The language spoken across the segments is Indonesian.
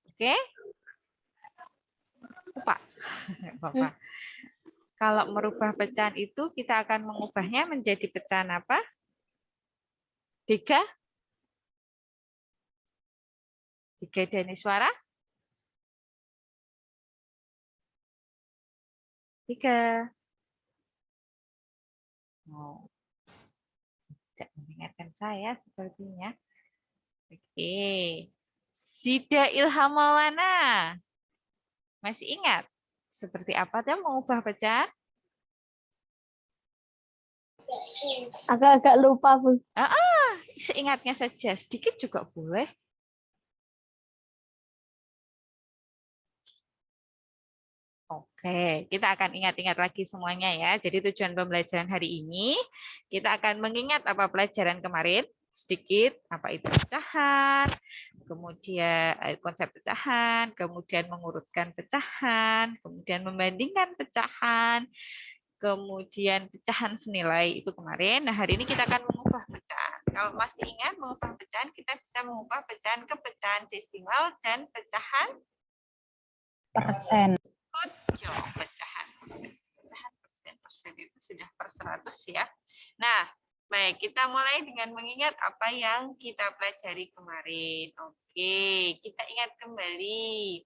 Oke? Lupa. Bapak. Kalau merubah pecahan itu kita akan mengubahnya menjadi pecahan apa? Tiga? Tiga Dani suara? Tiga. Oh, tidak mendengarkan saya sepertinya. Oke. Sida Ilham Maulana. Masih ingat? Seperti apa dia mengubah pecahan? Agak-agak lupa, Bu. Seingatnya saja, sedikit juga boleh. Oke, kita akan ingat-ingat lagi semuanya ya. Jadi tujuan pembelajaran hari ini, kita akan mengingat apa pelajaran kemarin, sedikit, apa itu pecahan, kemudian konsep pecahan, kemudian mengurutkan pecahan, kemudian membandingkan pecahan, kemudian pecahan senilai itu kemarin. Nah, hari ini kita akan mengubah pecahan. Kalau masih ingat mengubah pecahan, kita bisa mengubah pecahan ke pecahan desimal dan pecahan Persen. pecahan persen itu sudah per 100 ya. Nah, baik, kita mulai dengan mengingat apa yang kita pelajari kemarin. Oke, kita ingat kembali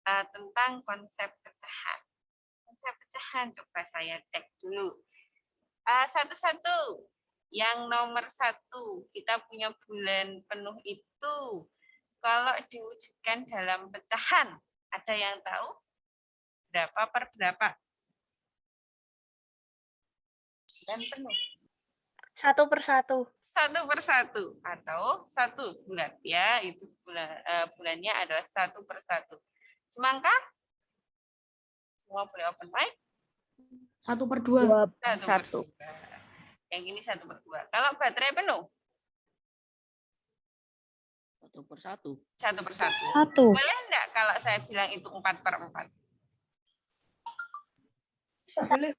tentang konsep pecahan. Konsep pecahan coba saya cek dulu. Satu-satu. Yang nomor 1, kita punya bulan penuh itu kalau diwujudkan dalam pecahan, ada yang tahu? Berapa per berapa? Dan penuh. 1/1. 1/1 atau 1 bulan ya, itu bulannya adalah 1/1. Semangka? Semua boleh open mic? 1/2. 1/2. Yang ini 1/2. Kalau baterai penuh? 1/1. 1/1. Boleh enggak kalau saya bilang itu 4/4? Boleh.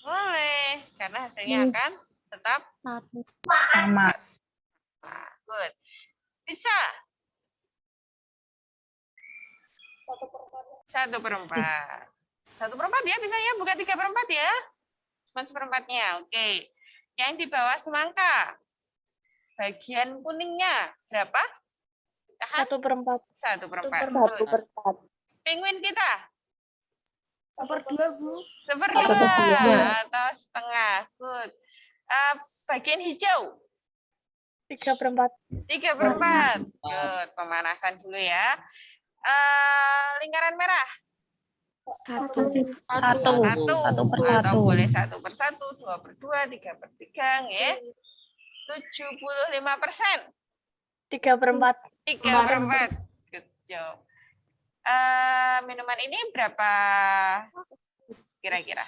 Boleh, karena hasilnya akan tetap Sama. nah, good. Bisa? 1/4. 1/4 ya bisanya, bukan 3/4 ya. Cuma 1/4-nya. Oke. Yang di bawah semangka. Bagian kuningnya berapa? Pecahan? 1/4. 1/4. Penguin kita? 1/2, Bu. 1/2 atau setengah. Good. Bagian hijau? 3/4. 3/4. Good. Pemanasan dulu ya. Lingkaran merah? 1. Atau boleh 1/1, 2/2, 3/3, ya. 75%. 3/4. 3/4. Good job. Minuman ini berapa kira-kira?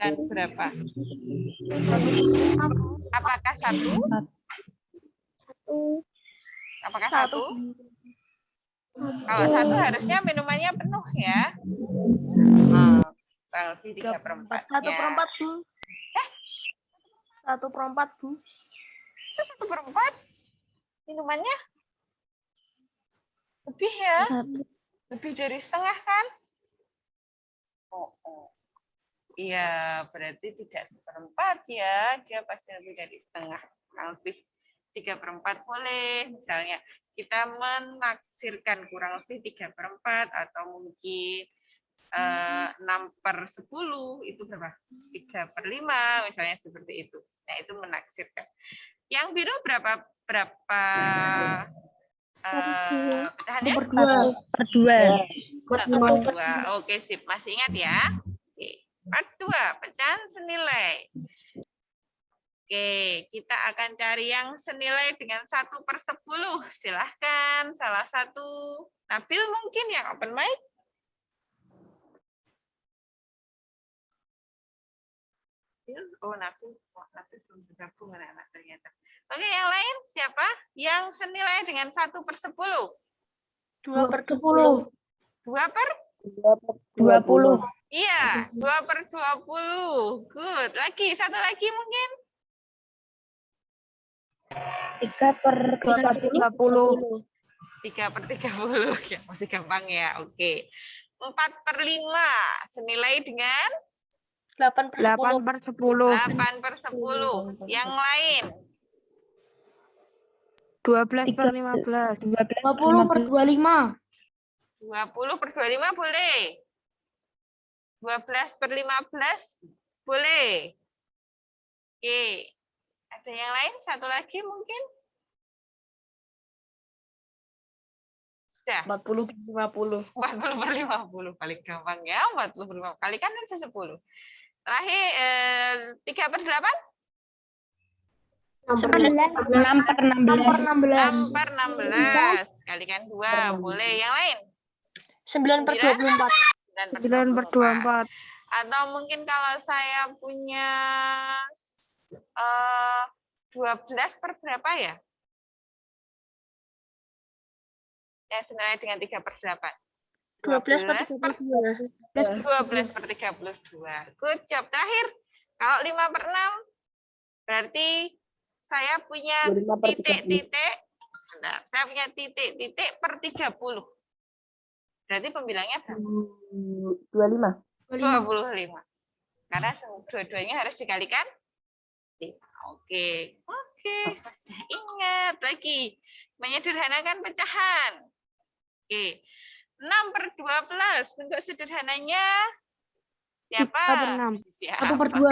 Dan berapa? Apakah 1? Apakah 1? Kalau 1 harusnya minumannya penuh ya. Lebih 3/4. 1/4, Bu. 1/4, Bu. Itu 1/4? Minumannya? Lebih ya? Lebih dari setengah kan? Oh. Iya, berarti tidak 1/4 ya. Dia pasti lebih dari setengah. Kurang lebih 3/4 boleh. Misalnya kita menaksirkan kurang lebih 3/4 atau mungkin 6/10 itu berapa? 3/5 misalnya seperti itu. Nah, itu menaksirkan. Yang biru berapa pecahannya? 1/2. 1/2. Oke, sip. Masih ingat ya? Oke. Part 2, pecahan senilai. Oke, kita akan cari yang senilai dengan 1/10. Silahkan, salah satu. Nabil mungkin yang open mic? Oh, Nabil belum bergabung anak-anak ternyata. Oke, yang lain siapa? Yang senilai dengan 1/10. 2/10. 2/20. Iya, 2/20. Good. Satu lagi mungkin. 3/30. 3/30 ya, masih gampang ya. Oke. 4/5 senilai dengan 8/10. 8/10. Yang lain 12/15. 20/25. 20/25 boleh. 12/15 boleh. Oke. Ada yang lain? Satu lagi mungkin? Sudah. 40/50. 40/50 paling gampang ya. 40/50 kalikan aja 10. Terakhir 3/8? 6/16. 6/16 kalikan 2 boleh. Yang lain? 9/24. 9/24. Atau mungkin kalau saya punya 12 per berapa ya? Yang senilai dengan 3/8. 12/32. 12/32. Good job. Terakhir, kalau 5/6 berarti saya punya titik-titik. Sebentar, saya punya titik-titik per 30. Berarti pembilangnya berapa? 25. 25. Karena dua-duanya harus dikalikan 5. Oke. Sudah ingat lagi. Menyederhanakan pecahan. Oke. 6/12 bentuk sederhananya siapa? 1/2.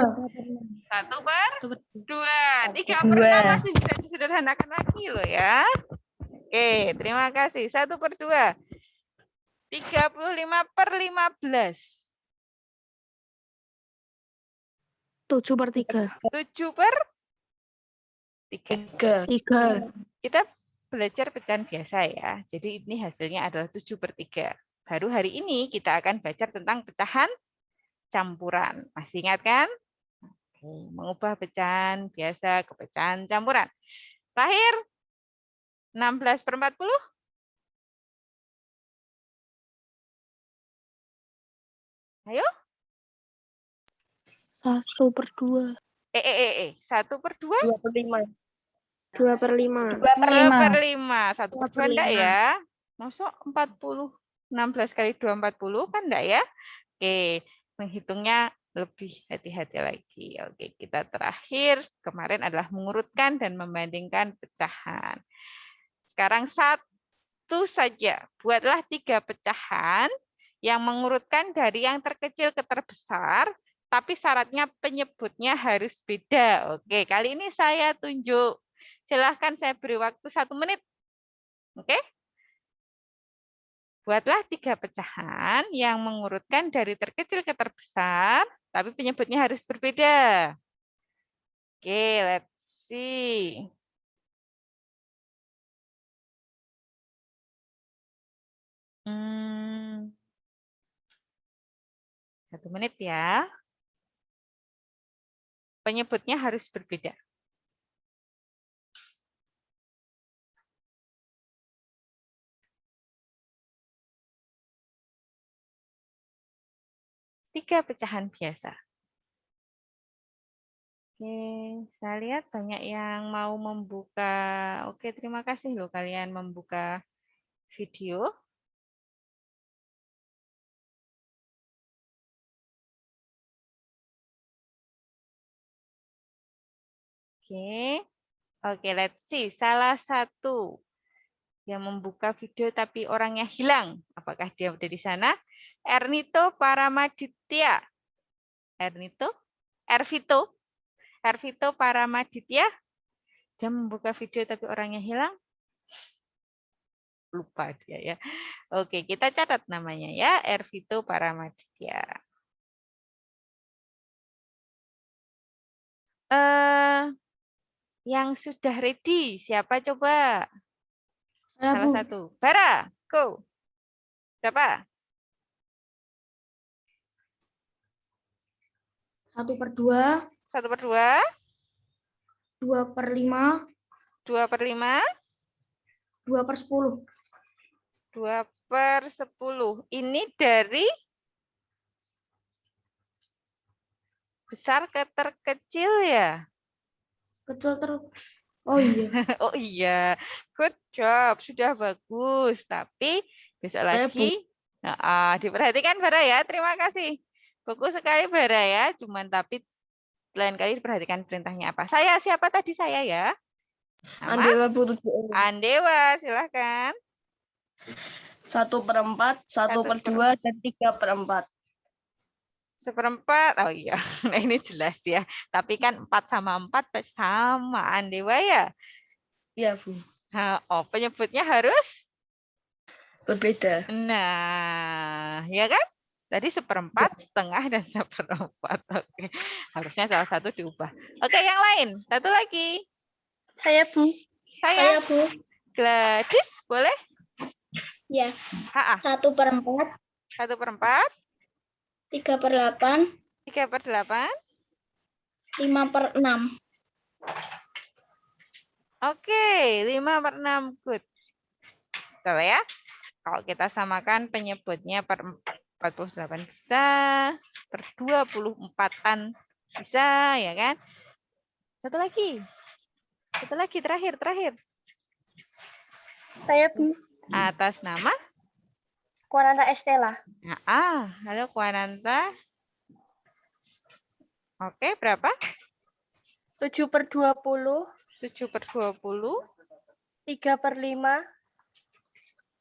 1/2. 3/6 masih bisa disederhanakan lagi loh ya. Oke, terima kasih. 1/2. 35/15. 7/3. 7/3. 3. Kita belajar pecahan biasa ya. Jadi ini hasilnya adalah 7/3. Baru hari ini kita akan belajar tentang pecahan campuran. Masih ingat kan? Oke, mengubah pecahan biasa ke pecahan campuran. Terakhir, 16/40. Ayo. 1/2. 1/2. 2/5. 2/5. 1/2 enggak ya? Masuk 40. 16 kali 2, 40 kan enggak ya? Oke, menghitungnya lebih hati-hati lagi. Oke, kita terakhir kemarin adalah mengurutkan dan membandingkan pecahan. Sekarang satu saja. Buatlah 3 pecahan yang mengurutkan dari yang terkecil ke terbesar, tapi syaratnya penyebutnya harus beda. Oke, kali ini saya tunjuk. Silahkan saya beri waktu 1 menit. Oke? Buatlah 3 pecahan yang mengurutkan dari terkecil ke terbesar, tapi penyebutnya harus berbeda. Oke, let's see. Satu menit ya. Penyebutnya harus berbeda. Tiga pecahan biasa. Oke, saya lihat banyak yang mau membuka. Oke, terima kasih loh kalian membuka video. Oke, let's see. Salah satu yang membuka video tapi orangnya hilang. Apakah dia ada di sana? Ernito Paramaditya. Ervito Paramaditya. Dia membuka video tapi orangnya hilang. Lupa dia ya. Oke, kita catat namanya ya. Ervito Paramaditya. Yang sudah ready, siapa coba? Salah satu. Bara, go. Berapa? 1/2. 1/2. 2/5. 2/5. 2/10. 2/10. Ini dari besar ke terkecil ya? Kecil Oh iya. Oh iya, good job, sudah bagus. Tapi besok Saya, Bu. lagi, diperhatikan Bara ya. Terima kasih. Bagus sekali Bara ya. Cuman tapi lain kali diperhatikan perintahnya apa. Saya siapa tadi saya ya? Nama? Andewa, Bu. 7. Andewa, silahkan. 1/4, 1/2, dan 3/4. 1/4. Oh iya, nah ini jelas ya. Tapi kan 4 sama 4 sama Andewa ya. Iya, Bu. Nah, penyebutnya harus Berbeda. nah, ya kan? Tadi 1/4, setengah, dan 1/4. Oke, harusnya salah satu diubah. Oke, yang lain. Satu lagi. Saya, Bu. Saya. Bu. Gladys, boleh? Ya. Ha-ha. 1/4, 1/4, 3/8, 3/8. 5/6. Oke, 5/6. Good. Betul ya? Kalau kita samakan penyebutnya per 48 bisa, per 24-an bisa, ya kan? Satu lagi, terakhir. Saya, Bu. Atas nama? Kuananta Estela. Halo Kuananta. Oke, berapa? 7/20, 7/20, 3/5,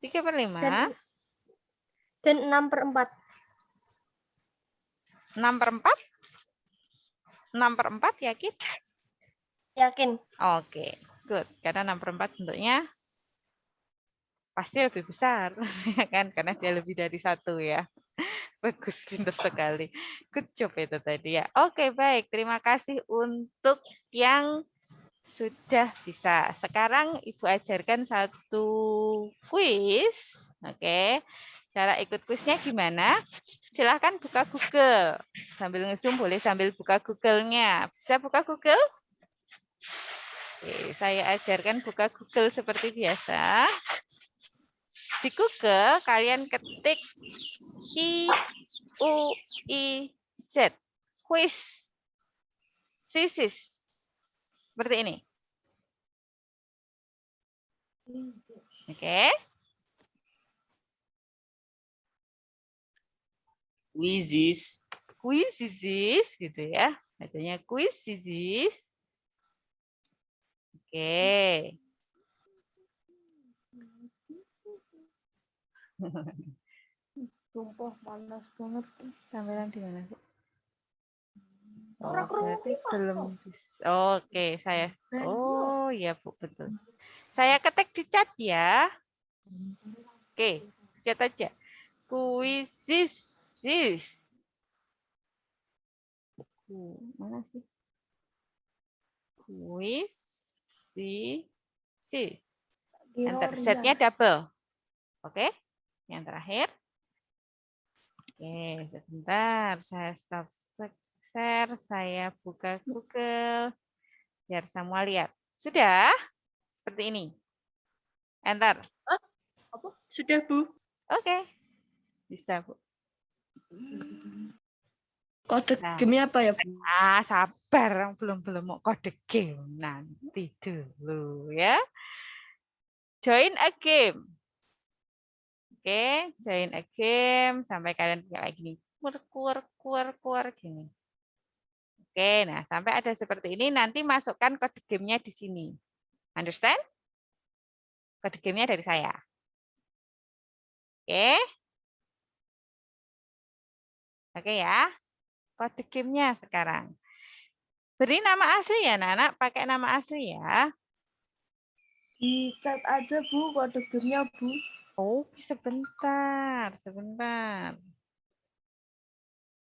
3/5, dan 6/4. 6/4? 6/4 yakin? Yakin. Oke, good. Karena 6/4 bentuknya pasti lebih besar, ya kan? Karena dia lebih dari 1 ya. Bagus, pintar sekali. Good job itu tadi ya. Oke, baik. Terima kasih untuk yang sudah bisa. Sekarang Ibu ajarkan satu kuis. Oke. Cara ikut kuisnya gimana? Silahkan buka Google. Sambil nge-zoom boleh sambil buka Google-nya. Bisa buka Google? Oke, saya ajarkan buka Google seperti biasa. Di Google kalian ketik QUIZ, quiz, sisis, seperti ini. Oke. Quizzes. Quizzes gitu ya. Adanya quizzes. Oke. Sumpah panas banget. Tampilan di mana, Bu? Oh, Orang berarti rumah. belum bisa. Oke, saya. Oh, iya, Bu, betul. Saya ketik di chat ya. Oke, chat aja. Quizzes. Mana sih? Quizzes. Enter. Z-nya double. Oke, yang terakhir. Oke, sebentar. Saya stop share. Saya buka Google. Biar semua lihat. Sudah? Seperti ini. Enter. Apa? Sudah, Bu. Oke. Bisa, Bu. Kode Nah. game-nya apa ya, Bu? Sabar. Belum mau kode game. Nanti dulu ya. Join a game. Oke, join a game. Sampai kalian kayak gini. Keluar gini. Oke, nah sampai ada seperti ini. Nanti masukkan kode gamenya di sini. Understand? Kode gamenya dari saya. Oke. Oke ya. Kode gamenya sekarang. Beri nama asli ya, Anak. Pakai nama asli ya. Di chat aja, Bu, kode game-nya, Bu. Oh, sebentar.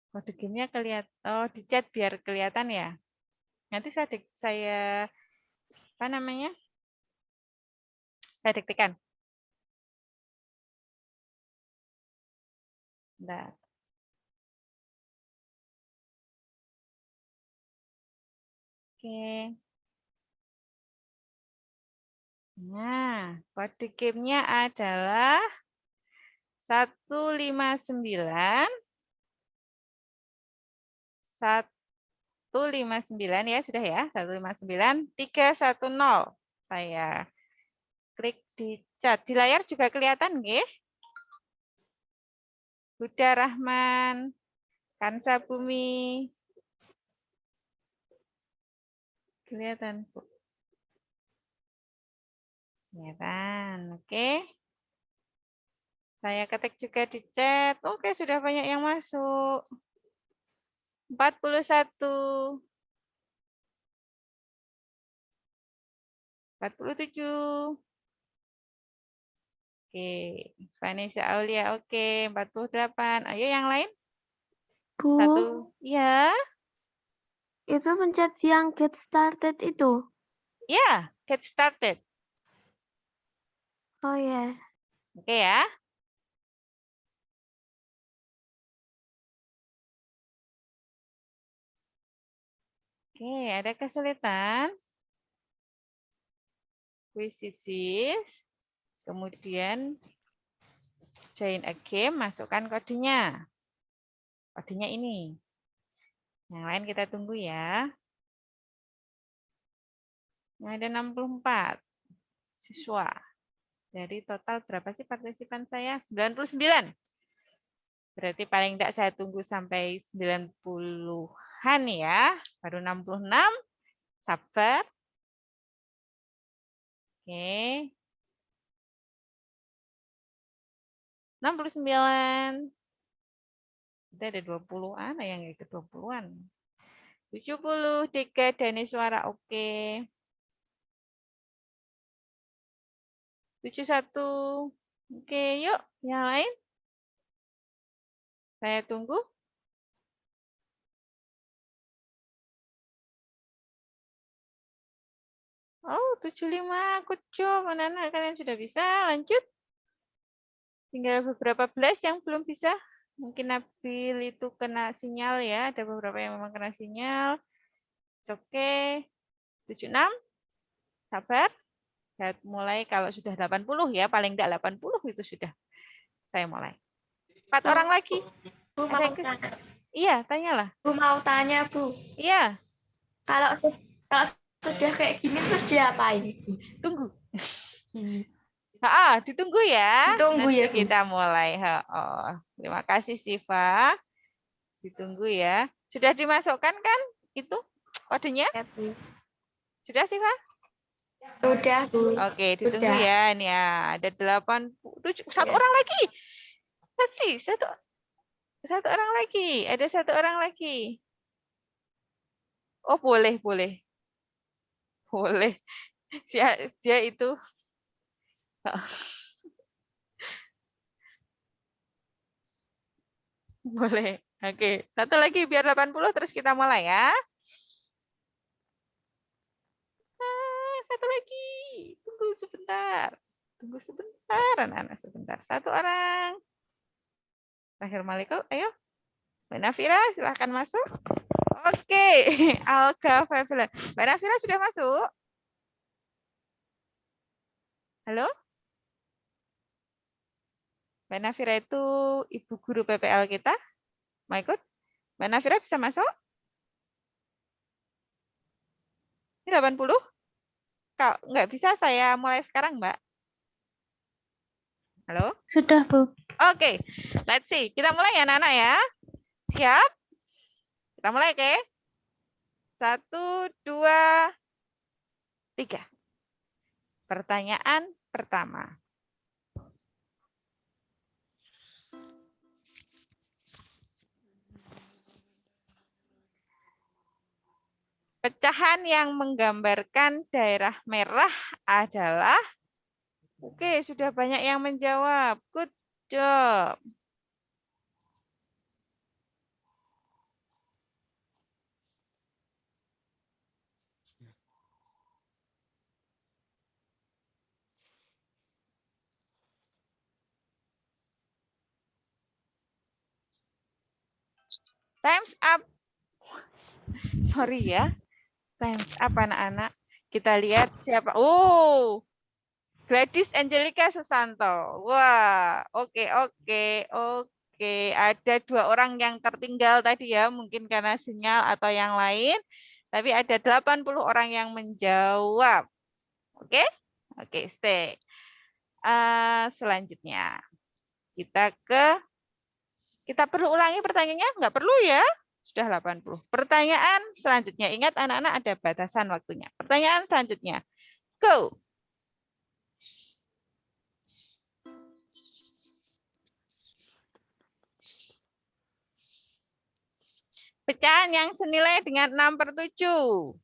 Kode gamenya kelihatan. Oh, di chat biar kelihatan ya. Nanti saya apa namanya? Saya diktikan. Bentar. Oke. Nah, kode gamenya adalah 159 159 ya, sudah ya. 159 310. Saya klik di chat. Di layar juga kelihatan nggih? Huda Rahman, Kansa Bumi. Kelihatan, Bu. Kelihatan, oke. Saya ketik juga di chat. Oke, sudah banyak yang masuk. 41. 47. Oke, Vanessa Aulia, oke. 48. Ayo yang lain. Bu, Satu. Ya, itu pencet yang get started itu. ya, get started. Oh ya. Oke ya. Oke, ada kesulitan. Quizzes. Kemudian join a game, masukkan kodenya. Kodenya ini. Yang lain kita tunggu ya. Yang ada 64 siswa. Dari total berapa sih partisipan saya? 99. Berarti paling tidak saya tunggu sampai 90-an ya. Baru 66. Sabar. Oke. 69. Udah ada 20-an yang ikut 20-an. 70 Dika Dani suara oke. 71. Oke, yuk yang lain. Saya tunggu. Oh, 75. Good job, anak-anak. Kalian sudah bisa. Lanjut. Tinggal beberapa belas yang belum bisa. Mungkin Nabil itu kena sinyal ya. Ada beberapa yang memang kena sinyal. Oke. 76. Sabar. Saya mulai kalau sudah 80 ya. Paling tidak 80 itu sudah. Saya mulai. 4 orang lagi. Bu, Ada yang tanya. Iya, tanyalah. Bu mau tanya, Bu. Iya, Kalau sudah kayak gini terus diapain? tunggu. Gini. Ditunggu ya. Ditunggu Nanti ya, Bu. kita mulai. Terima kasih Siva. Ditunggu ya. Sudah dimasukkan kan itu kodenya? Ya, Bu. Sudah Siva? Sudah, Bu. Oke, ditunggu Sudah. ya. Ini ya, ada 87. Satu Ya. orang lagi. Satu orang lagi. Ada satu orang lagi. Oh, boleh. Boleh. Dia itu. Boleh. Oke, satu lagi biar 80 terus kita mulai ya. Satu lagi. Tunggu sebentar. Anak-anak sebentar. Satu orang. Terakhir Maliko, ayo. Mbak Nafira, silahkan masuk. Oke, Alga Fevela. Mbak Nafira sudah masuk? Halo? Mbak Nafira itu ibu guru PPL kita. Mau ikut? Mbak Nafira bisa masuk? Ini 80? Kalau nggak bisa, saya mulai sekarang, Mbak. Halo? Sudah, Bu. Oke, let's see. Kita mulai ya, anak-anak ya. Siap? Kita mulai, oke? 1, 2, 3. Pertanyaan pertama. Pecahan yang menggambarkan daerah merah adalah, oke, sudah banyak yang menjawab. Good job. Time's up. Sorry ya. Time's up anak-anak. Kita lihat siapa. Oh, Gladys Angelica Susanto. Wah, oke. Oke, ada 2 orang yang tertinggal tadi ya, mungkin karena sinyal atau yang lain. Tapi ada 80 orang yang menjawab. Oke? Oke, C. Selanjutnya kita perlu ulangi pertanyaannya? Nggak perlu ya? Sudah 80. Pertanyaan selanjutnya. Ingat anak-anak ada batasan waktunya. Pertanyaan selanjutnya. Go. Pecahan yang senilai dengan 6/7.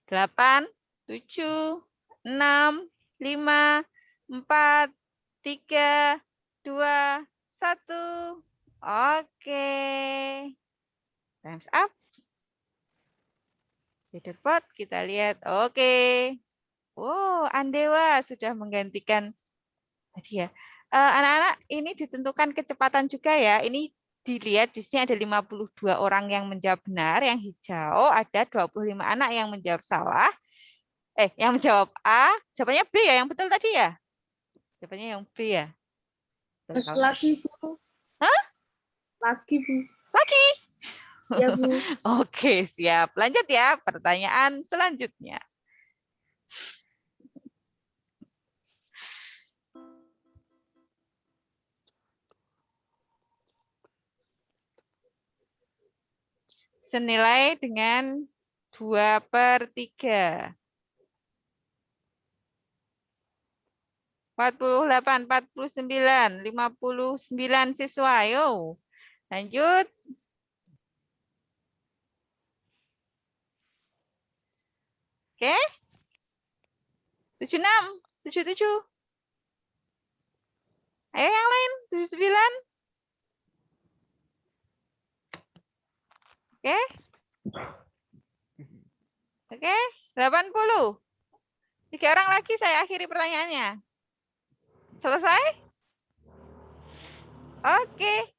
Delapan, 7, 6, 5, 4, 3, 2, 1. Oke. Time's up. Leaderboard kita lihat. Oke. Oh, Andewa sudah menggantikan tadi ya. Anak-anak, ini ditentukan kecepatan juga ya. Ini dilihat di sini ada 52 orang yang menjawab benar, yang hijau ada 25 anak yang menjawab salah. Yang menjawab A, jawabannya B ya, yang betul tadi ya? Jawabannya yang B ya. Lagi, Bu. Hah? Lagi, Bu. Lagi? Ya, Bu. Oke, siap. Lanjut ya, pertanyaan selanjutnya. Senilai dengan 2/3. 48, 49, 59 siswa. Ayo, lanjut. Oke. 76, 77. Ayo yang lain, 79. Oke. Oke, 80. 3 orang lagi saya akhiri pertanyaannya. Selesai? Oke.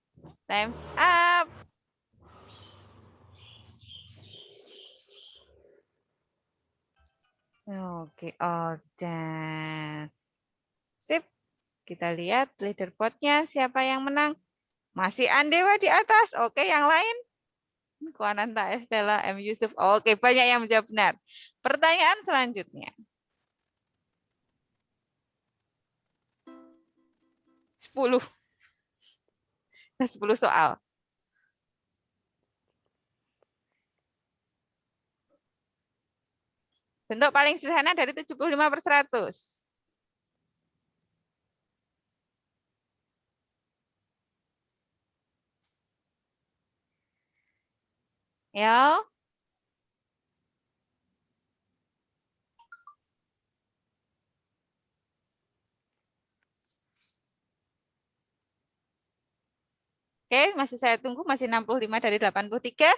Time's up. Oke, dan sip. Kita lihat leaderboard-nya siapa yang menang. Masih Andewa di atas. Oke, yang lain? Kuananta, Estella, M. Yusuf. Oke, banyak yang menjawab benar. Pertanyaan selanjutnya. 10. 10 soal. Bentuk paling sederhana dari 75/100. Ya. Oke, masih saya tunggu, masih 65 dari 83.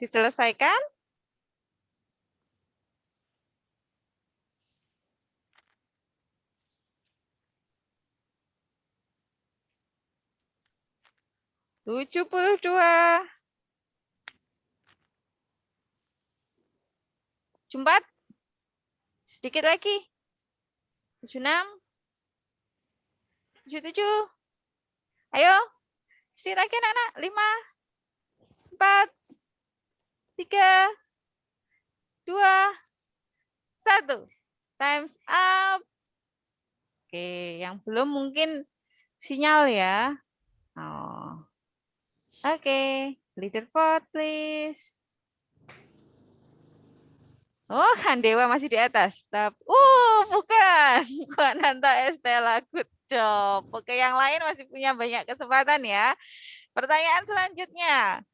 Diselesaikan. Tujuh 72. Jumpat. Sedikit lagi. 76. 77. Ayo. Sedikit lagi anak-anak. 5, 4, 3, 2, 1. Time's up. Oke, yang belum mungkin sinyal ya. Oh. Oke, leaderboard please. Oh, Handewa masih di atas. Bukan. Kuananta Estella, good job. Oke, yang lain masih punya banyak kesempatan ya. Pertanyaan selanjutnya.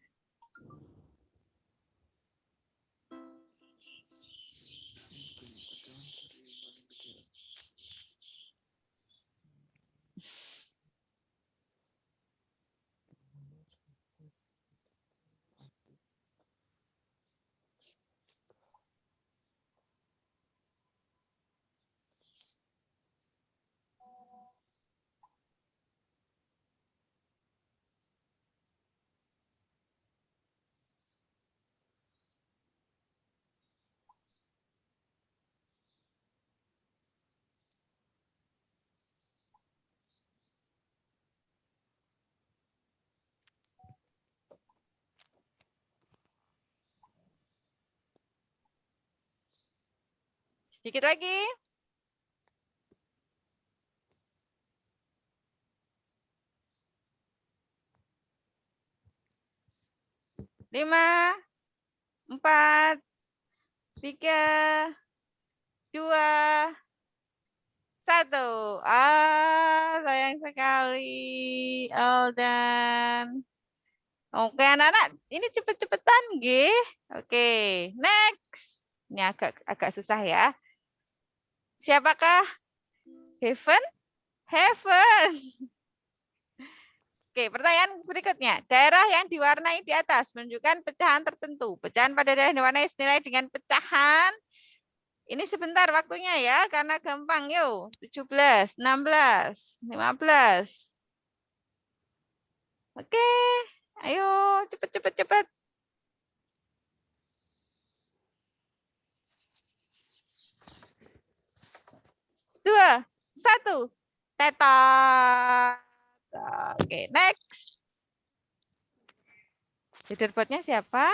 Dikit lagi. Lima, 4, 3, 2, 1. Sayang sekali. Aldan. Oke, anak-anak, ini cepet-cepetan, nggih. Oke, next. Ini agak susah ya. Siapakah Heaven? Heaven. Oke, pertanyaan berikutnya. Daerah yang diwarnai di atas menunjukkan pecahan tertentu. Pecahan pada daerah yang diwarnai senilai dengan pecahan. Ini sebentar waktunya ya, karena gampang. Yuk, 17, 16, 15. Oke, ayo cepet. 2, 1. Tetot. Oke, next. Leaderboardnya siapa?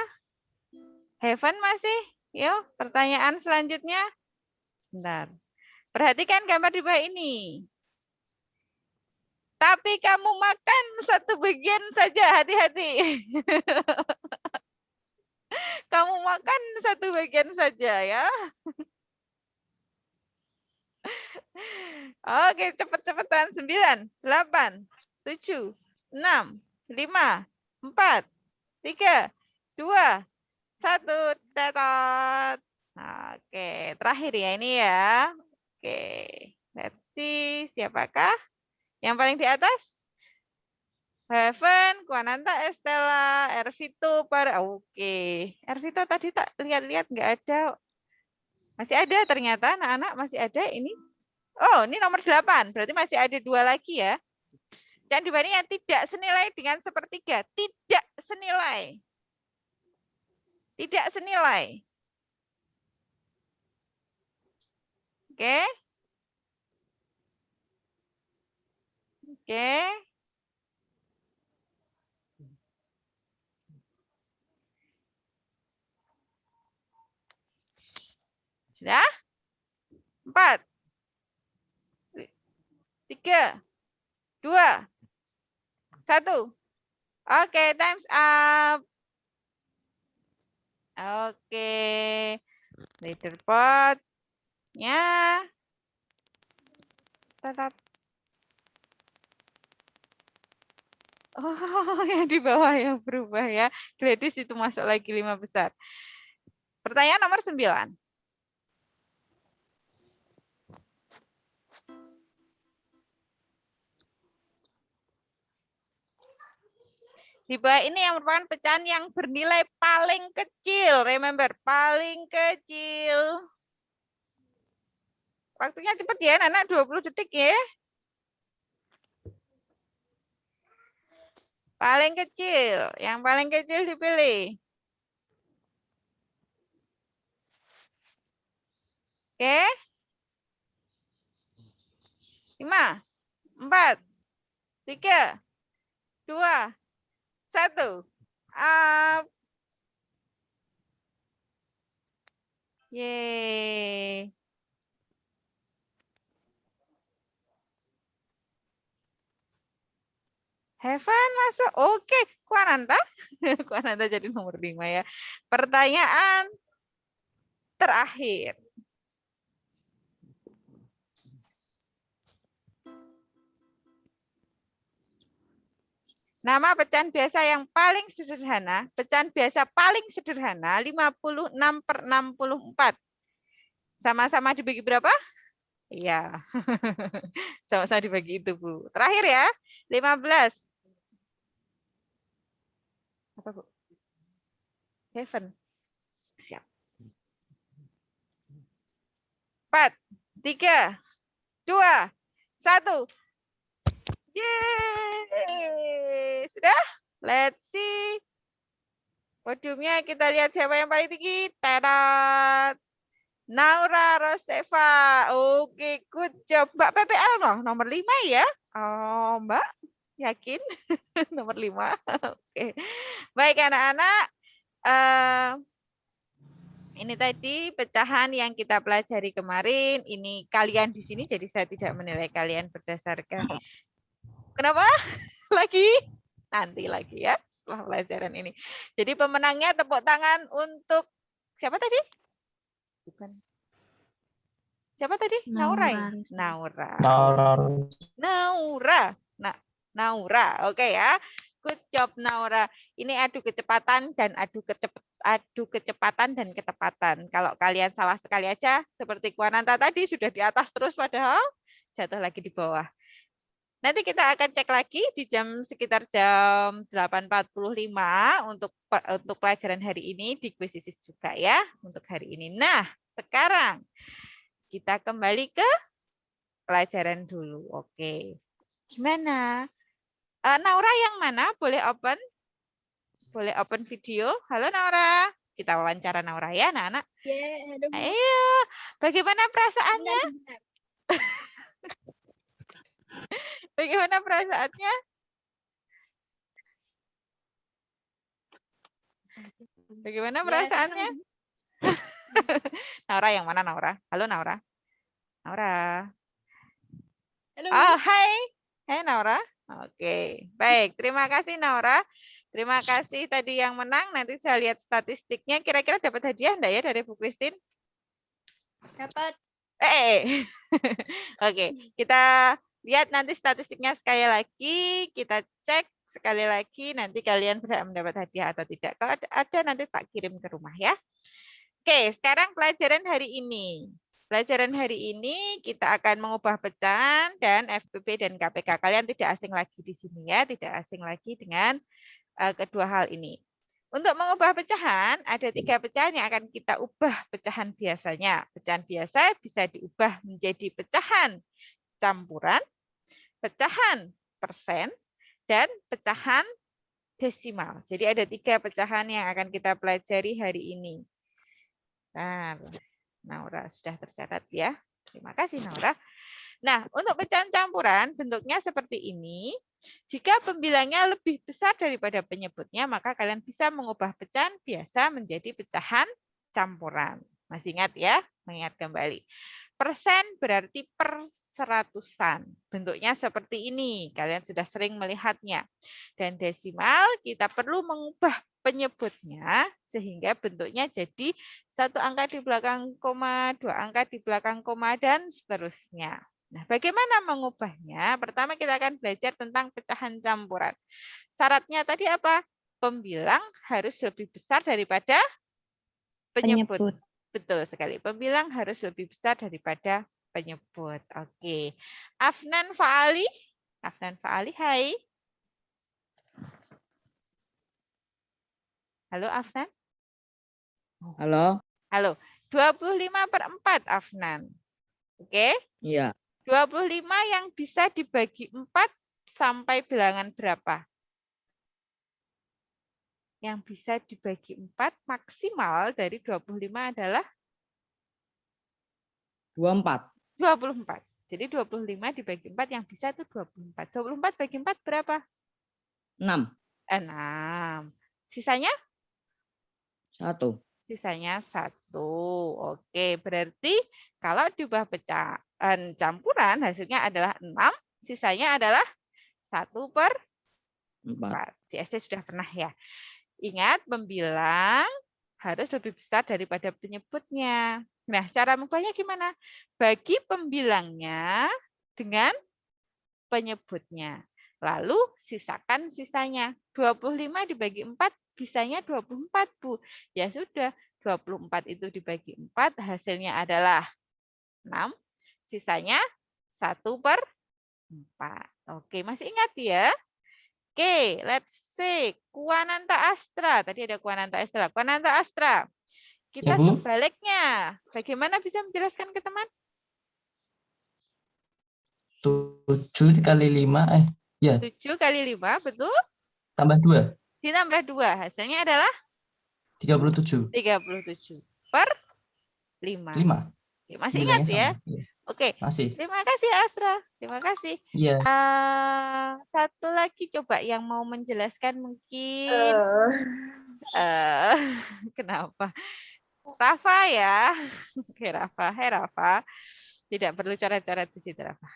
Heaven masih? Yuk, pertanyaan selanjutnya. Bentar. Perhatikan gambar di bawah ini. Tapi kamu makan satu bagian saja, hati-hati. Kamu makan satu bagian saja ya. Oke, cepet-cepetan. 9, 8, 7, 6, 5, 4, 3, 2, 1. Tetot. Oke, terakhir ya ini ya. Oke, let's see. Siapakah yang paling di atas? Heaven, Kuananta, Estella, Ervito, Oke. Ervito tadi tak lihat-lihat nggak ada. Masih ada ternyata anak-anak masih ada ini. Oh, ini nomor 8. Berarti masih ada 2 lagi ya. Jangan dibanding yang tidak senilai dengan sepertiga. Tidak senilai. Tidak senilai. Oke. Oke. Sudah? 4, 3, 2, 1. Oke, time's up. Oke. Leaderboard-nya. Tetap. Oh, yang di bawah yang berubah ya. Gladys itu masuk lagi 5 besar. Pertanyaan nomor 9. Di bawah ini yang merupakan pecahan yang bernilai paling kecil. Remember, paling kecil. Waktunya cepat ya, anak 20 detik ya. Paling kecil, yang paling kecil dipilih. Oke. 5, 4, 3, 2, 1. Up. Yeay. Heaven masuk. Oke, Kuananta. Kuananta jadi nomor 5 ya. Pertanyaan terakhir. Nama pecahan biasa yang paling sederhana, pecahan biasa paling sederhana 56/64. Sama-sama dibagi berapa? Iya. Sama-sama dibagi itu, Bu. Terakhir ya, 15. Apa, Bu? Heaven. Siap. 4, 3, 2, 1. Yeay. Sudah? Let's see. Podiumnya kita lihat siapa yang paling tinggi. Tadat. Naura Roseva. Oke, good job. Mbak PPL nomor 5 ya. Oh, Mbak. Yakin? Nomor 5. Oke. Baik anak-anak. Ini tadi pecahan yang kita pelajari kemarin. Ini kalian di sini, jadi saya tidak menilai kalian berdasarkan. Kenapa? Lagi? Nanti lagi ya, setelah pelajaran ini. Jadi pemenangnya tepuk tangan untuk siapa tadi? Bukan. Siapa tadi? Naura. Ya? Naura. Naura. Nah, Naura. Oke ya. Good job Naura. Ini adu kecepatan dan adu kecepatan dan ketepatan. Kalau kalian salah sekali aja seperti Kuananta tadi sudah di atas terus padahal jatuh lagi di bawah. Nanti kita akan cek lagi di sekitar jam 8.45 untuk pelajaran hari ini di Quizizis juga ya untuk hari ini. Nah, sekarang kita kembali ke pelajaran dulu. Oke. Gimana? Naura yang mana? Boleh open? Boleh open video? Halo Naura. Kita wawancara Naura ya, anak-anak. Ayo, bagaimana perasaannya? Bagaimana perasaannya? Bagaimana perasaannya? Naura yang mana Naura? Halo Naura. Naura. Halo. Oh, hai. Hai Naura. Oke, baik. Terima kasih Naura. Terima kasih tadi yang menang. Nanti saya lihat statistiknya. Kira-kira dapat hadiah enggak ya dari Bu Christine? Dapat. Oke, kita lihat nanti statistiknya sekali lagi. Kita cek sekali lagi. Nanti kalian berhak mendapat hadiah atau tidak. Kalau ada nanti tak kirim ke rumah ya. Oke, sekarang pelajaran hari ini. Pelajaran hari ini kita akan mengubah pecahan dan FPP dan KPK. Kalian tidak asing lagi di sini ya, tidak asing lagi dengan kedua hal ini. Untuk mengubah pecahan, ada 3 pecahan yang akan kita ubah pecahan biasanya. Pecahan biasa bisa diubah menjadi pecahan campuran, pecahan persen, dan pecahan desimal. Jadi ada 3 pecahan yang akan kita pelajari hari ini. Nah, Naura sudah tercatat ya. Terima kasih Naura. Nah, untuk pecahan campuran bentuknya seperti ini. Jika pembilangnya lebih besar daripada penyebutnya, maka kalian bisa mengubah pecahan biasa menjadi pecahan campuran. Masih ingat ya? Mengingat kembali. Persen berarti per seratusan. Bentuknya seperti ini. Kalian sudah sering melihatnya. Dan desimal kita perlu mengubah penyebutnya sehingga bentuknya jadi 1 angka di belakang koma, 2 angka di belakang koma, dan seterusnya. Nah, bagaimana mengubahnya? Pertama kita akan belajar tentang pecahan campuran. Syaratnya tadi apa? Pembilang harus lebih besar daripada penyebut. Betul sekali. Pembilang harus lebih besar daripada penyebut. Oke. Afnan Faali. Afnan Faali, hai. Halo Afnan. Halo. Halo. 25/4 Afnan. Oke. Iya. 25 yang bisa dibagi 4 sampai bilangan berapa? Yang bisa dibagi 4 maksimal dari 25 adalah 24. 24. Jadi 25 dibagi 4 yang bisa itu 24. 24 bagi 4 berapa? 6. 6. Sisanya? 1. Sisanya 1. Oke, berarti kalau diubah pecahan campuran hasilnya adalah 6, sisanya adalah 1/4. Di SD sudah pernah ya. Ingat, pembilang harus lebih besar daripada penyebutnya. Nah, cara mengubahnya gimana? Bagi pembilangnya dengan penyebutnya. Lalu sisakan sisanya. 25 dibagi 4 bisanya 24, Bu. Ya sudah, 24 itu dibagi 4 hasilnya adalah 6. Sisanya 1/4. Oke, masih ingat ya? Oke, let's see. Kuananta Astra. Tadi ada Kuananta Astra. Kuananta Astra. Kita sebaliknya. Bagaimana bisa menjelaskan ke teman? 7 kali 5. Ya. 7 kali 5, betul? Tambah 2. Ditambah 2. Hasilnya adalah? 37. 37/5. 5. Masih ingat ya? Oke. Masih. Terima kasih Astra. Terima kasih. Iya. Satu lagi coba yang mau menjelaskan mungkin. Kenapa? Rafa ya. Oke, Rafa. Hai Rafa. Tidak perlu coret-coret di situ, Rafa.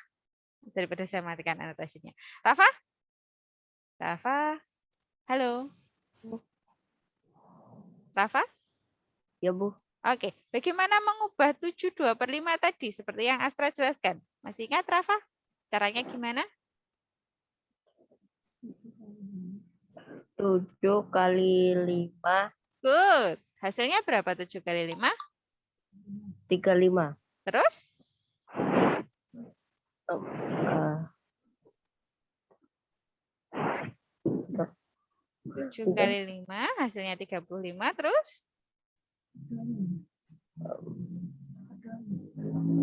Daripada saya matikan anotasinya. Rafa? Rafa? Halo? Rafa? Ya, Bu. Oke, bagaimana mengubah 7/2/5 tadi? Seperti yang Astra jelaskan. Masih ingat, Rafa? Caranya gimana? 7 kali 5, Good. Hasilnya berapa 7 kali 5? 35. Terus? Eh, 7 kali 5, hasilnya 35. Terus?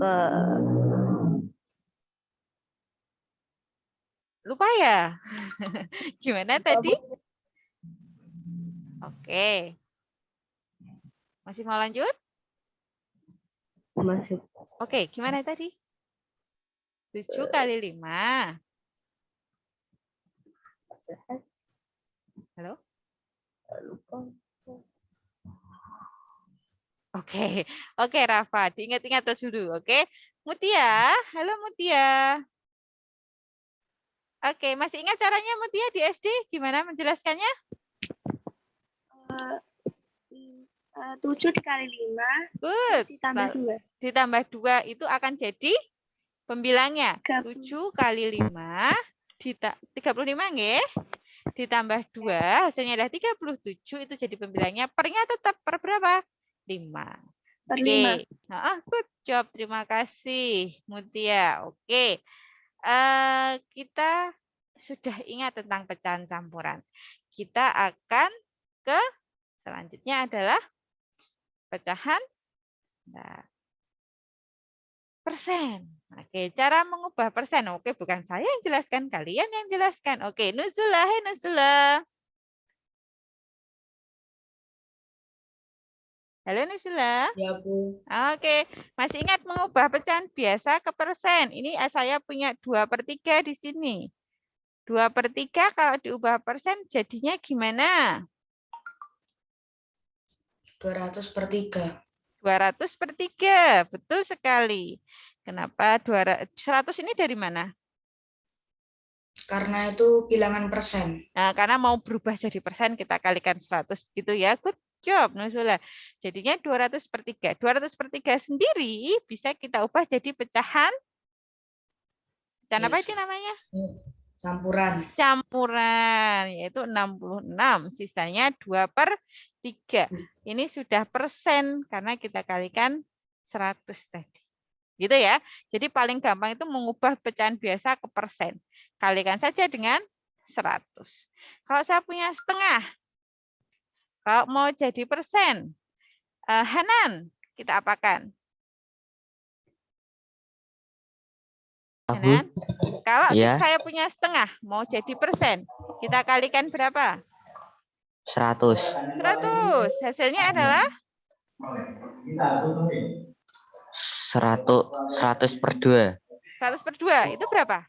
eh, Lupa ya? Gimana tadi? Oke. Masih mau lanjut? Masih Oke, gimana tadi? 7 kali 5. Halo? Oke. Oke, Rafa. Diingat-ingat dulu. Oke. Mutia. Halo, Mutia. Oke, masih ingat caranya Mutia di SD? Gimana menjelaskannya? 7 dikali 5 Good. ditambah 2. Ditambah 2 itu akan jadi pembilangnya. 7 kali 5 35 nggih. Ditambah 2 hasilnya adalah 37, itu jadi pembilangnya. Pernya tetap per berapa? 5. Per 5. Oke. Good job. Terima kasih Mutia. Oke. Kita sudah ingat tentang pecahan campuran. Kita akan ke selanjutnya adalah pecahan persen. Oke, cara mengubah persen. Oke, bukan saya yang jelaskan, kalian yang jelaskan. Oke, Nuzula, hai Nuzula. Halo Nuzula. Ya, Bu. Oke, masih ingat mengubah pecahan biasa ke persen. Ini saya punya 2/3 di sini. 2/3 kalau diubah persen jadinya gimana? 200/3. 200/3, betul sekali. Kenapa 100 ini dari mana? Karena itu bilangan persen. Nah, karena mau berubah jadi persen kita kalikan 100 gitu ya. Good job Nuzula. Jadinya 200/3. 200/3 sendiri bisa kita ubah jadi pecahan. Pecahan apa Yes. itu namanya? Campuran. Campuran, yaitu 66. Sisanya 2/3. Ini sudah persen karena kita kalikan 100 tadi. Gitu ya. Jadi paling gampang itu mengubah pecahan biasa ke persen. Kalikan saja dengan 100. Kalau saya punya setengah, kalau mau jadi persen, Hanan, kita apakan? Hanan, kalau Ya. saya punya setengah, mau jadi persen, kita kalikan berapa? 100. 100. Hasilnya adalah 100/2. 100/2. Itu berapa?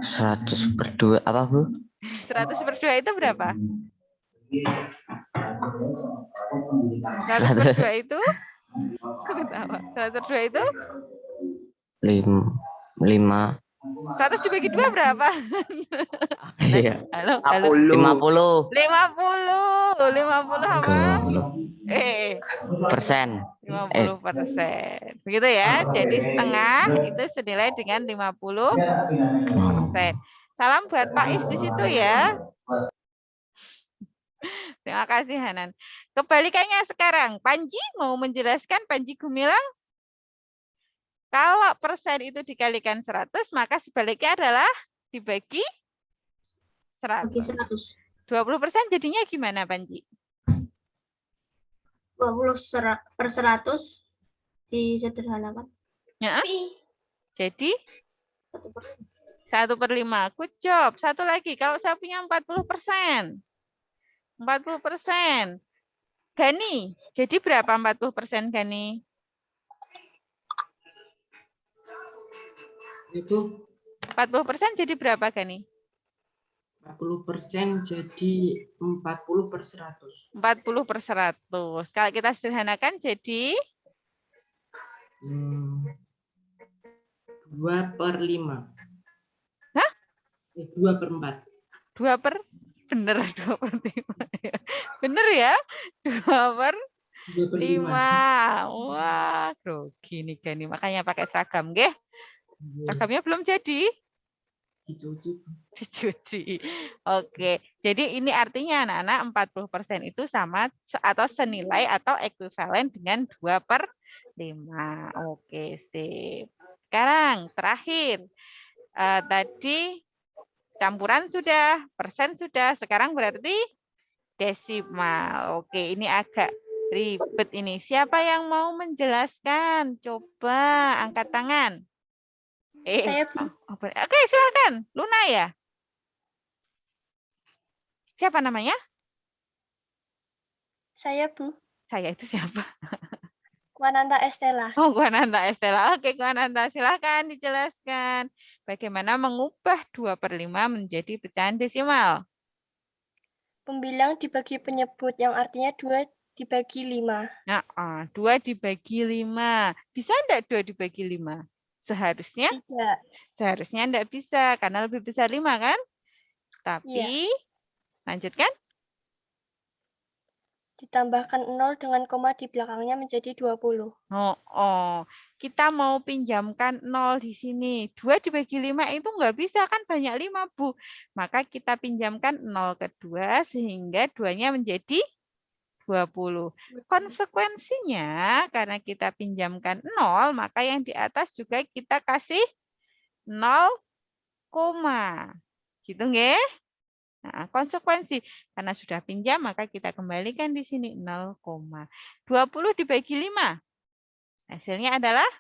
100/2 apa, Bu? 100/2 itu berapa? 100. 100/2 itu? 100/2 itu? 5. 100 dibagi 2 berapa? Iya. Halo, 50. 50 apa? 50. Persen. 50%. Begitu ya. Jadi setengah itu senilai dengan 50%. Salam buat Pak Is di situ ya. Terima kasih Hanan. Kebalikannya sekarang. Panji mau menjelaskan, Panji Gumilang? Kalau persen itu dikalikan 100, maka sebaliknya adalah dibagi 100. 20% jadinya gimana, Panji? 20/100 disederhanakan. Ya. Jadi 1/5. Good job. Satu lagi, kalau saya punya 40%. 40%. Gani, jadi berapa 40% Gani? Ibu. 40% jadi berapa Gani? 40% jadi 40/100. 40/100. Kalau kita sederhanakan jadi 2/5. Hah? 2/4. 2 per bener 2/5 ya. Bener ya? 2/5. 2/5. Wah, grogi nih Gani. Makanya pakai seragam, nggih. Seragamnya belum jadi? Dicuci. Oke. Jadi ini artinya anak-anak 40% itu sama atau senilai atau ekuivalen dengan 2/5. Oke, sip. Sekarang terakhir. Tadi campuran sudah, persen sudah. Sekarang berarti desimal. Oke, ini agak ribet ini. Siapa yang mau menjelaskan? Coba angkat tangan. Saya, Bu. Oke, silakan. Luna ya? Siapa namanya? Saya, Bu. Saya itu siapa? Wananta Estela. Oh, Guananta Estela. Oke, Guananta, silakan dijelaskan. Bagaimana mengubah 2/5 menjadi pecahan desimal? Pembilang dibagi penyebut yang artinya 2 dibagi 5. Nah, 2 dibagi 5. Bisa enggak 2 dibagi 5? Seharusnya? Tidak. Seharusnya enggak bisa, karena lebih besar 5 kan? Tapi, lanjutkan. Ditambahkan 0 dengan koma di belakangnya menjadi 20. Kita mau pinjamkan 0 di sini. 2 dibagi 5 itu enggak bisa, kan banyak 5, Bu. Maka kita pinjamkan 0 ke 2, sehingga 2-nya menjadi 20. Konsekuensinya, karena kita pinjamkan 0, maka yang di atas juga kita kasih 0, gitu nggih? Nah, konsekuensi, karena sudah pinjam, maka kita kembalikan di sini 0, 20 dibagi 5. Hasilnya adalah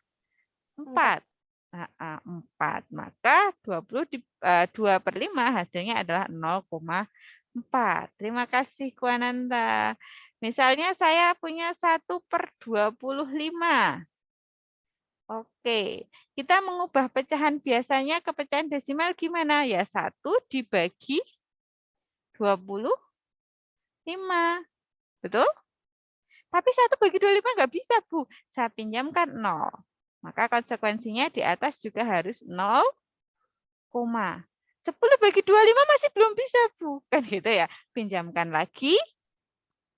4. 4. Maka 2/5 hasilnya adalah 0,4. Terima kasih, Kuananta. Misalnya saya punya 1/25. Oke, kita mengubah pecahan biasanya ke pecahan desimal gimana? Ya, 1 dibagi 25. Betul? Tapi 1 bagi 25 nggak bisa, Bu. Saya pinjamkan 0. Maka konsekuensinya di atas juga harus 0, 10 bagi 25 masih belum bisa, Bu. Kan gitu ya. Pinjamkan lagi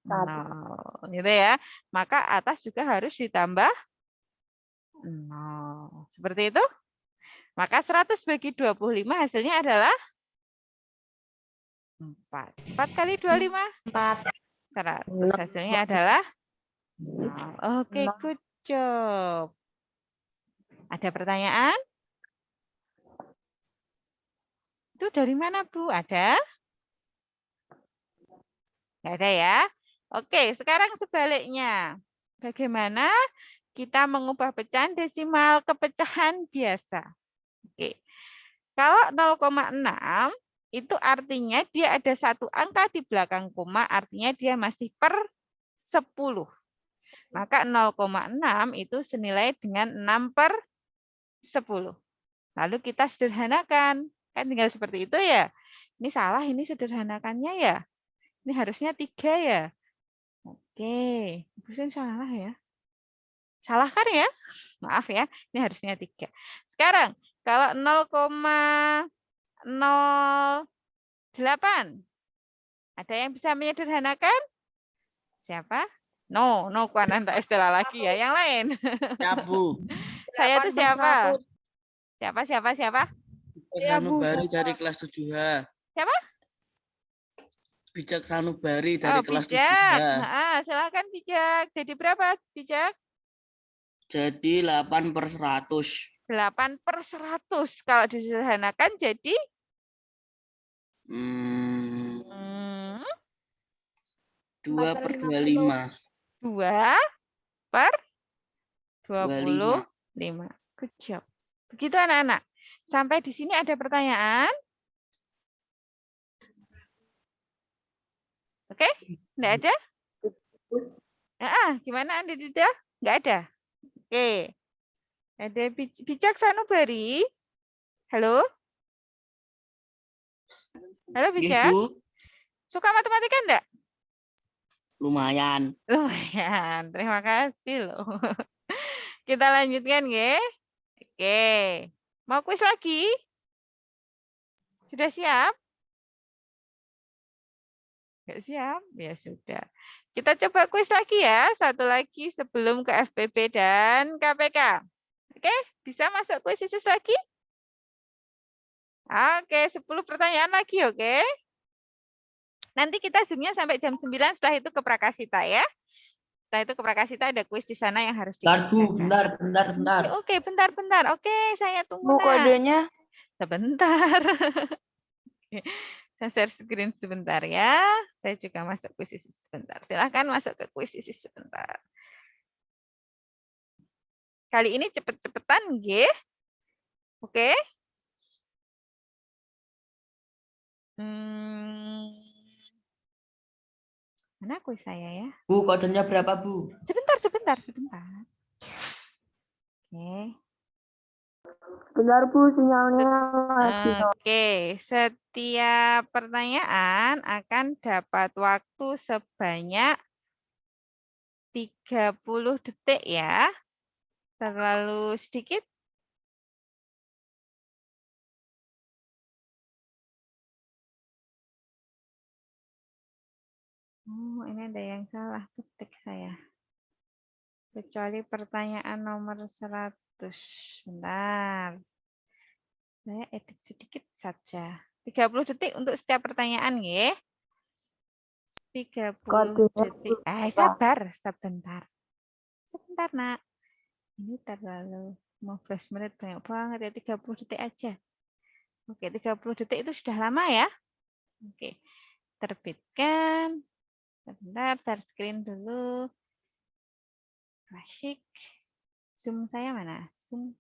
0. Gitu ya. Maka atas juga harus ditambah 0. Seperti itu. Maka 100 bagi 25 hasilnya adalah 4. 4 kali 25? 4. 100. Hasilnya adalah 0. Oke, good job. Ada pertanyaan? Itu dari mana, Bu? Ada? Nggak ada ya? Oke, sekarang sebaliknya. Bagaimana kita mengubah pecahan desimal ke pecahan biasa? Oke. Kalau 0,6, itu artinya dia ada satu angka di belakang koma, artinya dia masih per 10. Maka 0,6 itu senilai dengan 6/10. Lalu kita sederhanakan. Kan tinggal seperti itu ya. Ini salah, ini sederhanakannya ya. Ini harusnya 3 ya. Oke. Bukan salah ya. Salah kan ya? Maaf ya. Ini harusnya 3. Sekarang, kalau 0,08. Ada yang bisa menyederhanakan? Siapa? No, Kuananta Estela lagi ya. Yang lain. Ya, Bu. Saya itu siapa? Siapa? Bijak Sanubari dari kelas 7H. Siapa? Bijak Sanubari dari kelas Bijak. 7H. Silakan Bijak. Jadi berapa, Bijak? Jadi 8/100. 8/100. Kalau disederhanakan jadi 2/25. 2/25. Good job. Begitu anak-anak. Sampai di sini ada pertanyaan? Oke? Enggak ada? Gimana Anda Dida? Enggak ada? Oke. Ada Bijak Sanubari. Halo? Halo Nggih, Bijak, Bu. suka matematika enggak? Lumayan. Lumayan, terima kasih loh. Kita lanjutkan ya. Oke, mau kuis lagi? Sudah siap? Nggak siap? Ya sudah. Kita coba kuis lagi ya. Satu lagi sebelum ke FPB dan KPK. Oke, bisa masuk kuis lagi? Oke, 10 pertanyaan lagi, oke? Nanti kita zoom-nya sampai jam 9, setelah itu ke Prakasita ya. Setelah itu ke Prakasita ada kuis di sana yang harus Bentar, Bu. dikerjakan. Bentar. Oke, bentar. Oke, saya tunggu, Bu, Nak. kodenya. Sebentar. Saya share screen sebentar ya. Saya juga masuk kuis sebentar. Silahkan masuk ke kuis sebentar. Kali ini cepet-cepetan, nggih. Oke. Mana kuis saya ya? Bu, kodenya berapa, Bu? Sebentar. Oke. Benar Bu, sinyalnya lagi. Oke, setiap pertanyaan akan dapat waktu sebanyak 30 detik ya. Terlalu sedikit? Oh, ini ada yang salah ketik saya. Kecuali pertanyaan nomor 100. Bentar. Saya edit sedikit saja. 30 detik untuk setiap pertanyaan ya. 30 detik. Sabar, sebentar. Sebentar, Nak. Ini terlalu 15 menit banyak banget ya, 30 detik aja. Oke, 30 detik itu sudah lama ya. Oke. Terbitkan. Sebentar, share screen dulu. Klasik. Zoom saya mana? Zoom.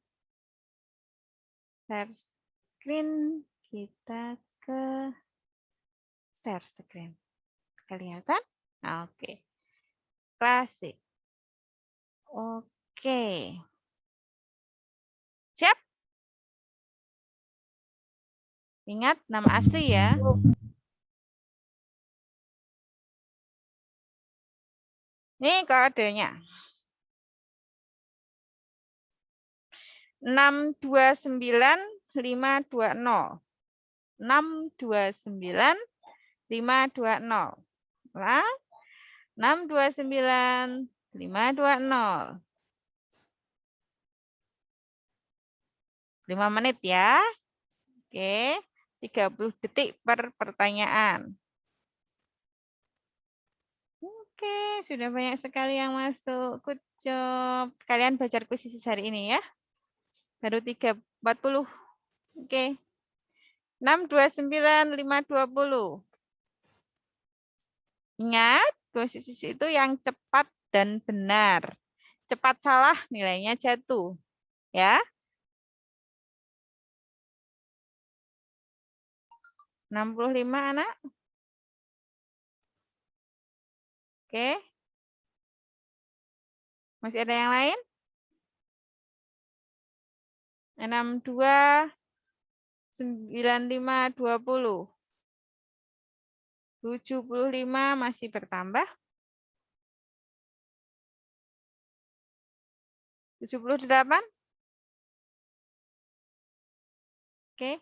Share screen. Kita ke share screen. Kelihatan? Oke. Klasik. Oke. Siap? Ingat nama asli ya. Ini kodenya. 629520. 629520. Lah, 629520. 5 menit ya. Oke, 30 detik per pertanyaan. Oke, sudah banyak sekali yang masuk. Good job. Kalian baca kuis hari ini ya. Baru 340. Oke. 629520. Ingat, kuis itu yang cepat dan benar. Cepat salah nilainya jatuh. Ya. 65 anak. Oke. Masih ada yang lain? 629520. 75 masih bertambah. 78. Oke.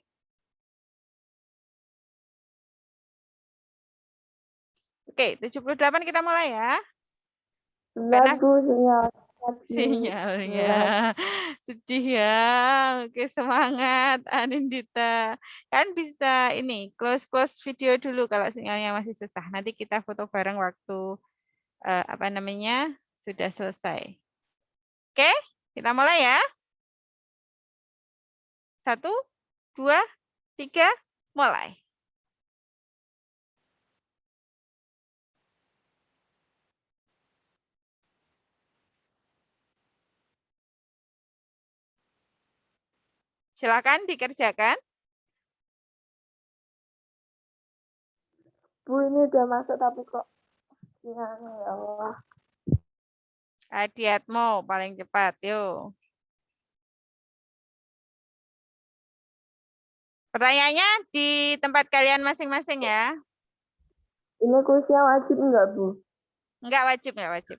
Oke, 78 kita mulai ya. Benar Bu, Sinyalnya. Sedih ya. Oke, semangat Anindita. Kan bisa ini close video dulu kalau sinyalnya masih susah. Nanti kita foto bareng waktu sudah selesai. Oke, kita mulai ya. 1, 2, 3, mulai. Silakan dikerjakan. Bu, ini udah masuk tapi kok sinyalnya ya Allah. Adiatmo paling cepat, yuk. Pertanyaannya di tempat kalian masing-masing ya. Ini kuisnya wajib enggak, Bu? Enggak wajib, enggak wajib.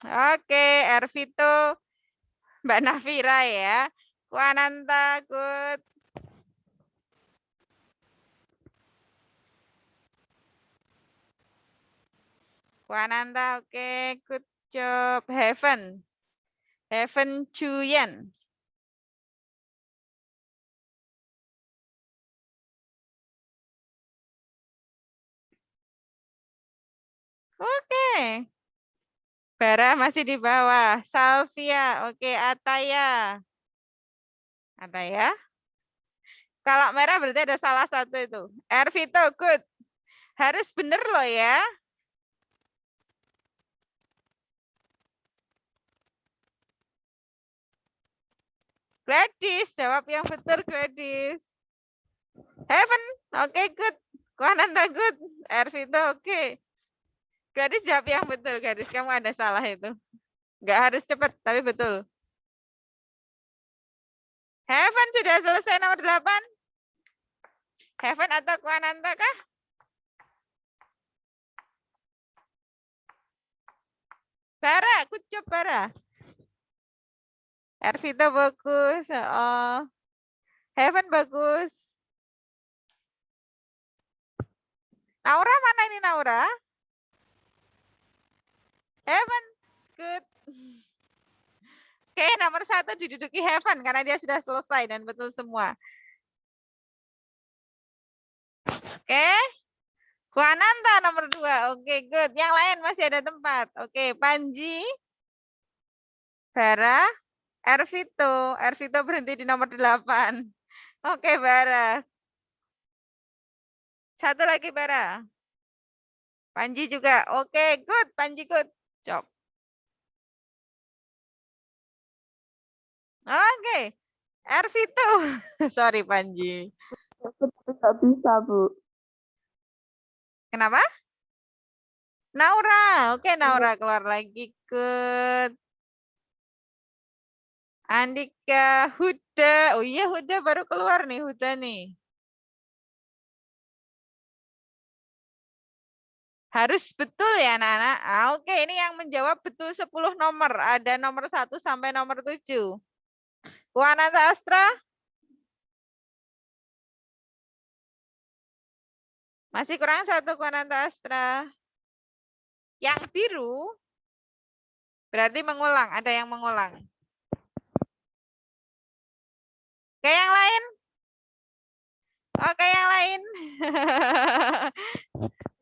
Oke, Ervito, Mbak Nafira ya. Kuananta, good. Kuananta, oke, good job. Heaven. Heaven Chuyen. Oke. Bara masih di bawah. Salvia, oke. Ataya. Ataya. Kalau merah berarti ada salah satu itu. Ervito, good. Harus bener loh ya. Gladys, jawab yang betul Gladys. Heaven, oke, good. Kuananta, good. Ervito, oke. Gladys jawab yang betul, Gladys. Kamu ada salah itu. Nggak harus cepat, tapi betul. Heaven sudah selesai nomor 8. Heaven atau Kuananta kah? Bara, good job Bara. Ervito bagus. Oh. Heaven bagus. Naura mana ini Naura? Heaven, good. Oke, nomor 1 diduduki Heaven karena dia sudah selesai dan betul semua. Oke. Kuananta nomor 2. Oke, good. Yang lain masih ada tempat. Oke, Panji. Bara. Ervito. Ervito berhenti di nomor 8. Oke, Bara. Satu lagi, Bara. Panji juga. Oke, good. Panji, good. Job. Oke. Ervito. Sorry, Panji. Nggak bisa, Bu. Kenapa? Naura. Oke, Naura keluar lagi. Good. Andika, Huda. Oh iya, Huda baru keluar nih, Huda nih. Harus betul ya, anak-anak. Oke, ini yang menjawab betul 10 nomor. Ada nomor 1 sampai nomor 7. Kuananta Astra. Masih kurang 1 Kuananta Astra. Yang biru berarti mengulang. Ada yang mengulang. Oke, yang lain? Oke, yang lain.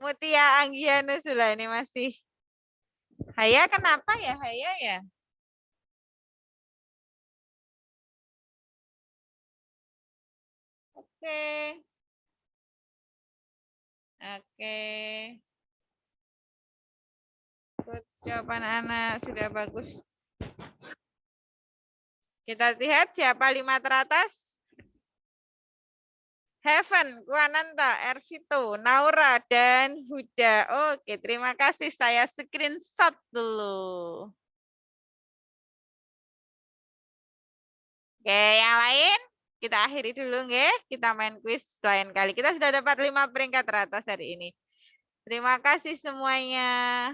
Mutia Anggianusula ini masih. Haya kenapa ya Haya ya? Oke. Oke. Good job anak-anak, sudah bagus. Kita lihat siapa 5 teratas. Heaven, Kuananta, Ervito, Naura, dan Huda. Oke, terima kasih. Saya screenshot dulu. Oke, yang lain kita akhiri dulu nggih. Kita main kuis lain kali. Kita sudah dapat 5 peringkat teratas hari ini. Terima kasih semuanya.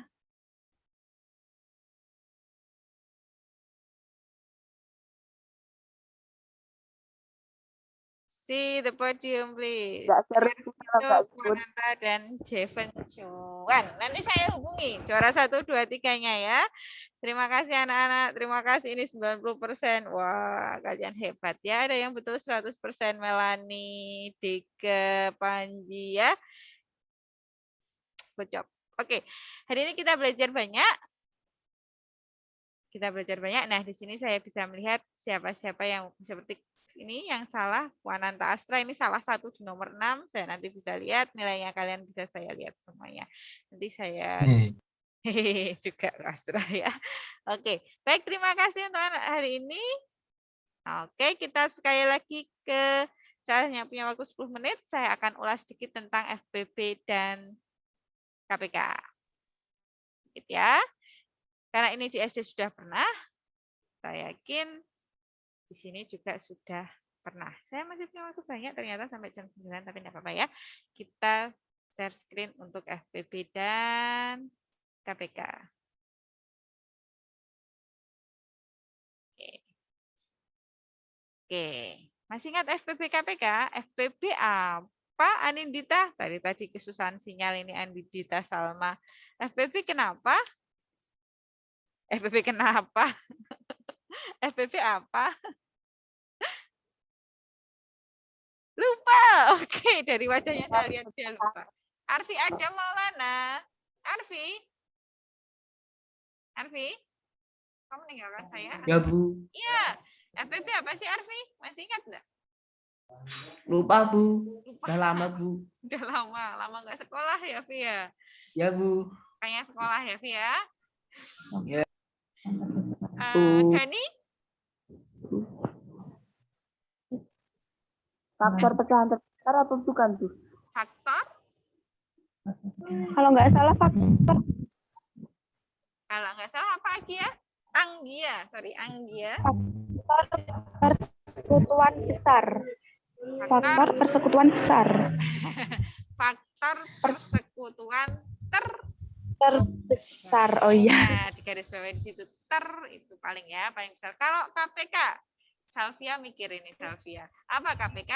See the podium, please. Nggak seru kalau nggak ikut. Kuananta dan Jeven Chuan. Nanti saya hubungi juara 1, 2, 3-nya ya. Terima kasih anak-anak. Terima kasih ini 90%. Wah, kalian hebat ya. Ada yang betul 100%. Melanie, Dika, Panji ya. Good job. Oke. Hari ini kita belajar banyak. Nah, di sini saya bisa melihat siapa-siapa yang seperti ini yang salah. Kuananta Astra ini salah satu di nomor 6. Saya nanti bisa lihat nilainya, kalian bisa saya lihat semuanya. Nanti saya juga Astra ya. Oke, baik, terima kasih untuk hari ini. Oke, kita sekali lagi ke saya hanya punya waktu 10 menit. Saya akan ulas sedikit tentang FPB dan KPK. ya. Karena ini di SD sudah pernah, saya yakin di sini juga sudah pernah. Saya masih punya waktu banyak ternyata sampai jam 9, tapi tidak apa-apa ya. Kita share screen untuk FPB dan KPK. Oke. Masih ingat FPB KPK? FPB apa Anindita? Tadi kesusahan sinyal ini Anindita Salma. FPB kenapa? FPB kenapa? FPB apa? Lupa. Oke, dari wajahnya saya lihat dia lupa. Arfi Adam Maulana. Arfi? Arfi? Kamu meninggalkan saya? Ya, Bu. Iya. FPB apa sih Arfi? Masih ingat enggak? Lupa, Bu. Lupa. Udah lama, Bu. Udah lama nggak sekolah ya, Vi ya? Ya, Bu. Kayaknya sekolah ya, Vi ya? Ya. Dani? Faktor pecahan terbesar atau bukan tuh? Faktor? Kalau nggak salah faktor Kalau nggak salah apa Agia? Anggia, sorry Anggia. persekutuan besar. Faktor persekutuan besar. Faktor persekutuan Terbesar. Oh iya. Nah, di garis bawah di situ itu paling besar. Kalau KPK, Salvia mikir ini Salvia. Apa KPK?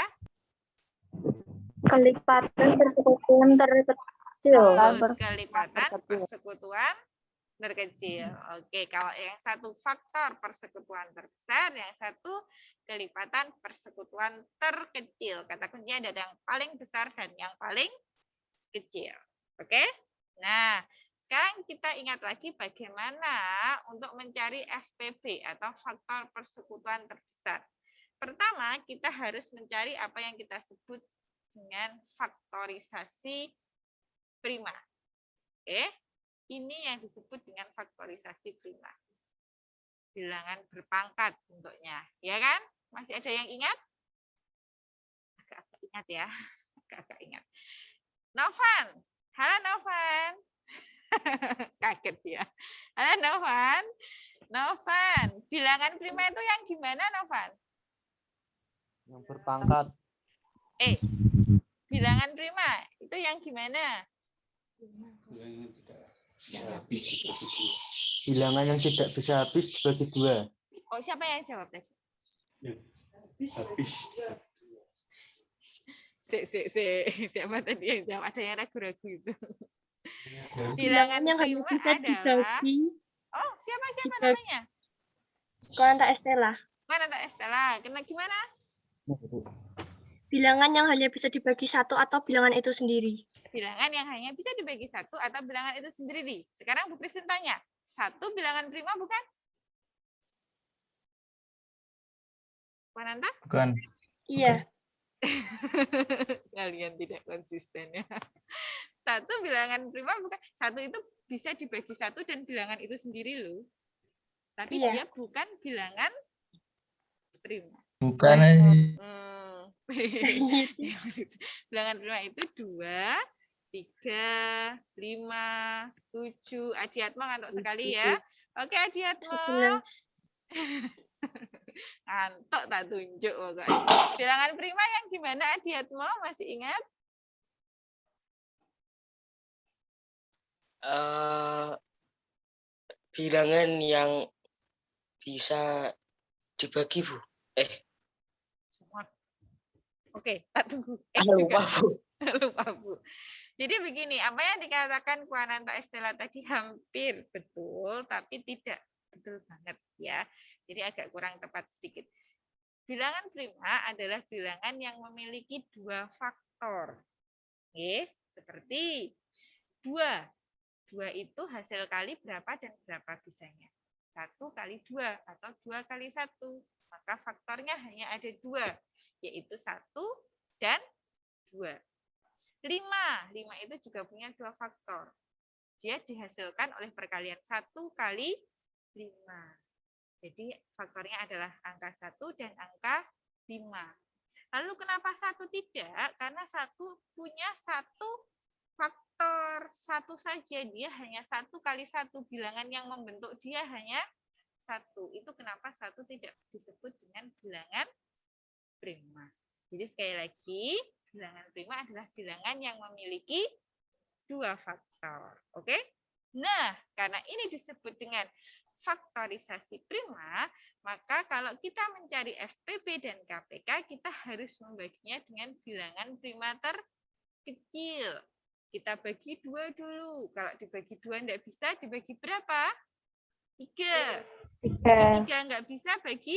Kelipatan persekutuan terkecil. Kelipatan persekutuan terkecil. Oke, kalau yang satu faktor persekutuan terbesar, yang satu kelipatan persekutuan terkecil. Kata kuncinya ada yang paling besar dan yang paling kecil. Oke? Nah, sekarang kita ingat lagi bagaimana untuk mencari FPB atau faktor persekutuan terbesar. Pertama, kita harus mencari apa yang kita sebut dengan faktorisasi prima. Oke? Ini yang disebut dengan faktorisasi prima. Bilangan berpangkat bentuknya, ya kan? Masih ada yang ingat? Agak-agak ingat ya. Agak-agak ingat. Novan. Halo Novan. Kaget ya. Halo Novan. Novan, bilangan prima itu yang gimana Novan? Yang berpangkat. Bilangan prima itu yang gimana? Bilangan yang tidak bisa habis dibagi 2. Oh, siapa yang jawab tadi? Habis. Siapa tadi yang jawab? Ada yang ragu-ragu itu. Bilangan yang hanya prima bisa adalah dibagi. Oh, siapa namanya? Konanta Estella. Konanta Estella. Kena gimana? Bilangan yang hanya bisa dibagi 1 atau bilangan itu sendiri. Bilangan yang hanya bisa dibagi 1 atau bilangan itu sendiri. Sekarang Bu Kristin tanya, 1 bilangan prima bukan? Konanta? Bukan. Iya. Kalian tidak konsisten ya. 1 bilangan prima bukan. 1 itu bisa dibagi 1 dan bilangan itu sendiri loh. Tapi Iya. dia bukan bilangan prima. Bukan. Bilangan prima itu 2, 3, 5, 7. Adiatmo ngantuk sekali ya. Oke Adiatmo. 11. Ngantuk tak tunjuk pokoknya. Bilangan prima yang gimana Adiatmo? Masih ingat? Bilangan yang bisa dibagi, Bu. Oke, tak tunggu. Lupa, Bu. Lupa, Bu. Jadi begini, apa yang dikatakan Konanta Estella tadi hampir betul, tapi tidak betul banget ya. Jadi agak kurang tepat sedikit. Bilangan prima adalah bilangan yang memiliki 2 faktor. Oke, seperti 2. 2 itu hasil kali berapa dan berapa bisanya? 1 kali 2 atau 2 kali 1. Maka faktornya hanya ada 2, yaitu 1 dan 2. 5 itu juga punya 2 faktor. Dia dihasilkan oleh perkalian 1 kali 5. Jadi faktornya adalah angka 1 dan angka 5. Lalu kenapa 1 tidak? Karena 1 punya 1 faktor. faktor satu saja, dia hanya 1 kali 1, bilangan yang membentuk dia hanya 1. Itu kenapa 1 tidak disebut dengan bilangan prima. Jadi sekali lagi, bilangan prima adalah bilangan yang memiliki 2 faktor. Oke? Nah, karena ini disebut dengan faktorisasi prima, maka kalau kita mencari FPP dan KPK, kita harus membaginya dengan bilangan prima terkecil. Kita bagi 2 dulu. Kalau dibagi 2 enggak bisa, dibagi berapa? 3. Bagi 3 enggak bisa, bagi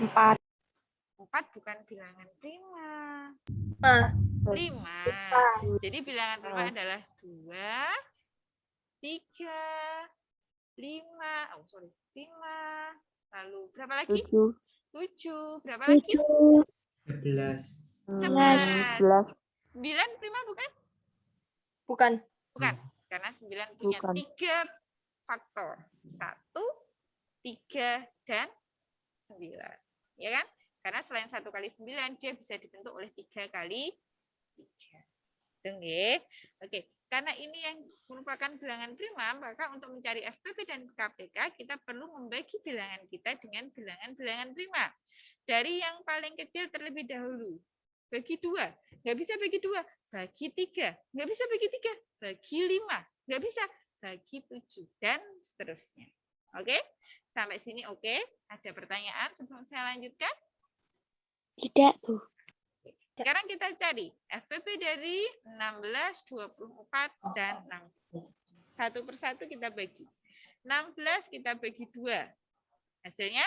4. 4 bukan bilangan prima. 5. Jadi bilangan prima adalah 2, 3, 5. Oh, sorry. 5. Lalu berapa lagi? 7. Berapa lagi? 11. 11. 9 prima bukan? Bukan. Bukan. Karena 9 punya Bukan. 3 faktor. 1, 3, dan 9. Ya kan? Karena selain 1 kali 9, dia bisa dibentuk oleh 3 kali 3. Oke. Oke. Karena ini yang merupakan bilangan prima, maka untuk mencari FPP dan KPK, kita perlu membagi bilangan kita dengan bilangan-bilangan prima. Dari yang paling kecil terlebih dahulu. Bagi 2. Nggak bisa bagi 2. Bagi 3. Nggak bisa bagi 3. Bagi 5. Nggak bisa. Bagi 7. Dan seterusnya. Oke? Sampai sini oke? Ada pertanyaan sebelum saya lanjutkan? Tidak, Bu. Sekarang kita cari FPP dari 16, 24, dan 60. Satu persatu kita bagi. 16 kita bagi 2. Hasilnya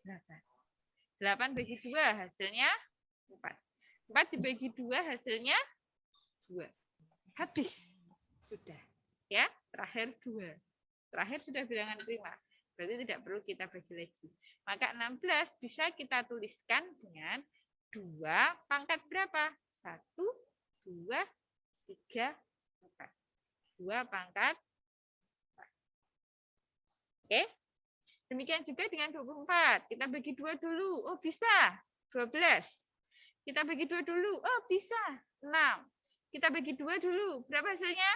8. 8 bagi 2 hasilnya 4. 4 dibagi 2 hasilnya 2. Habis. Sudah. Ya, terakhir 2. Terakhir sudah bilangan prima. Berarti tidak perlu kita bagi lagi. Maka 16 bisa kita tuliskan dengan 2 pangkat berapa? 1, 2, 3, 4. 2 pangkat 4. Oke. Demikian juga dengan 24. Kita bagi 2 dulu. Oh, bisa. 12. Kita bagi 2 dulu. Oh, bisa. 6. Kita bagi 2 dulu. Berapa hasilnya?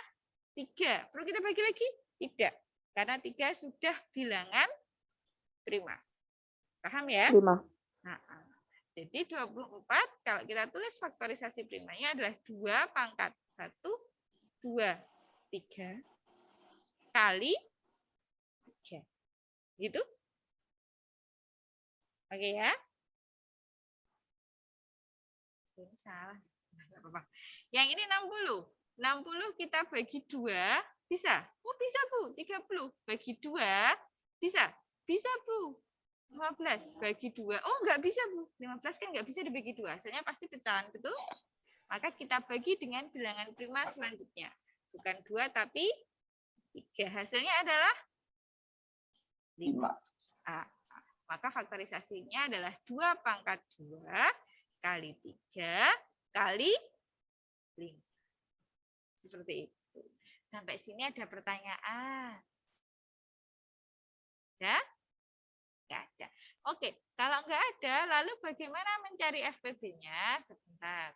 3. Perlu kita bagi lagi? Tidak. Karena 3 sudah bilangan prima. Paham ya? Prima. Nah, jadi 24 kalau kita tulis faktorisasi primanya adalah 2 pangkat 1, 2, 3 kali 3. Gitu? Oke ya? Ini salah. Nggak apa-apa. Yang ini 60. 60 kita bagi 2, bisa? Oh, bisa, Bu. 30 bagi 2, bisa? Bisa, Bu. 15 bagi 2. Oh, nggak bisa, Bu. 15 kan nggak bisa dibagi 2. Hasilnya pasti pecahan, betul? Maka kita bagi dengan bilangan prima selanjutnya. Bukan 2, tapi 3. Hasilnya adalah 5. Maka faktorisasinya adalah 2 pangkat 2 kali 3 kali 5. Seperti itu. Sampai sini ada pertanyaan. Ya? Nggak ada. Oke, kalau nggak ada, lalu bagaimana mencari FPB-nya? Sebentar.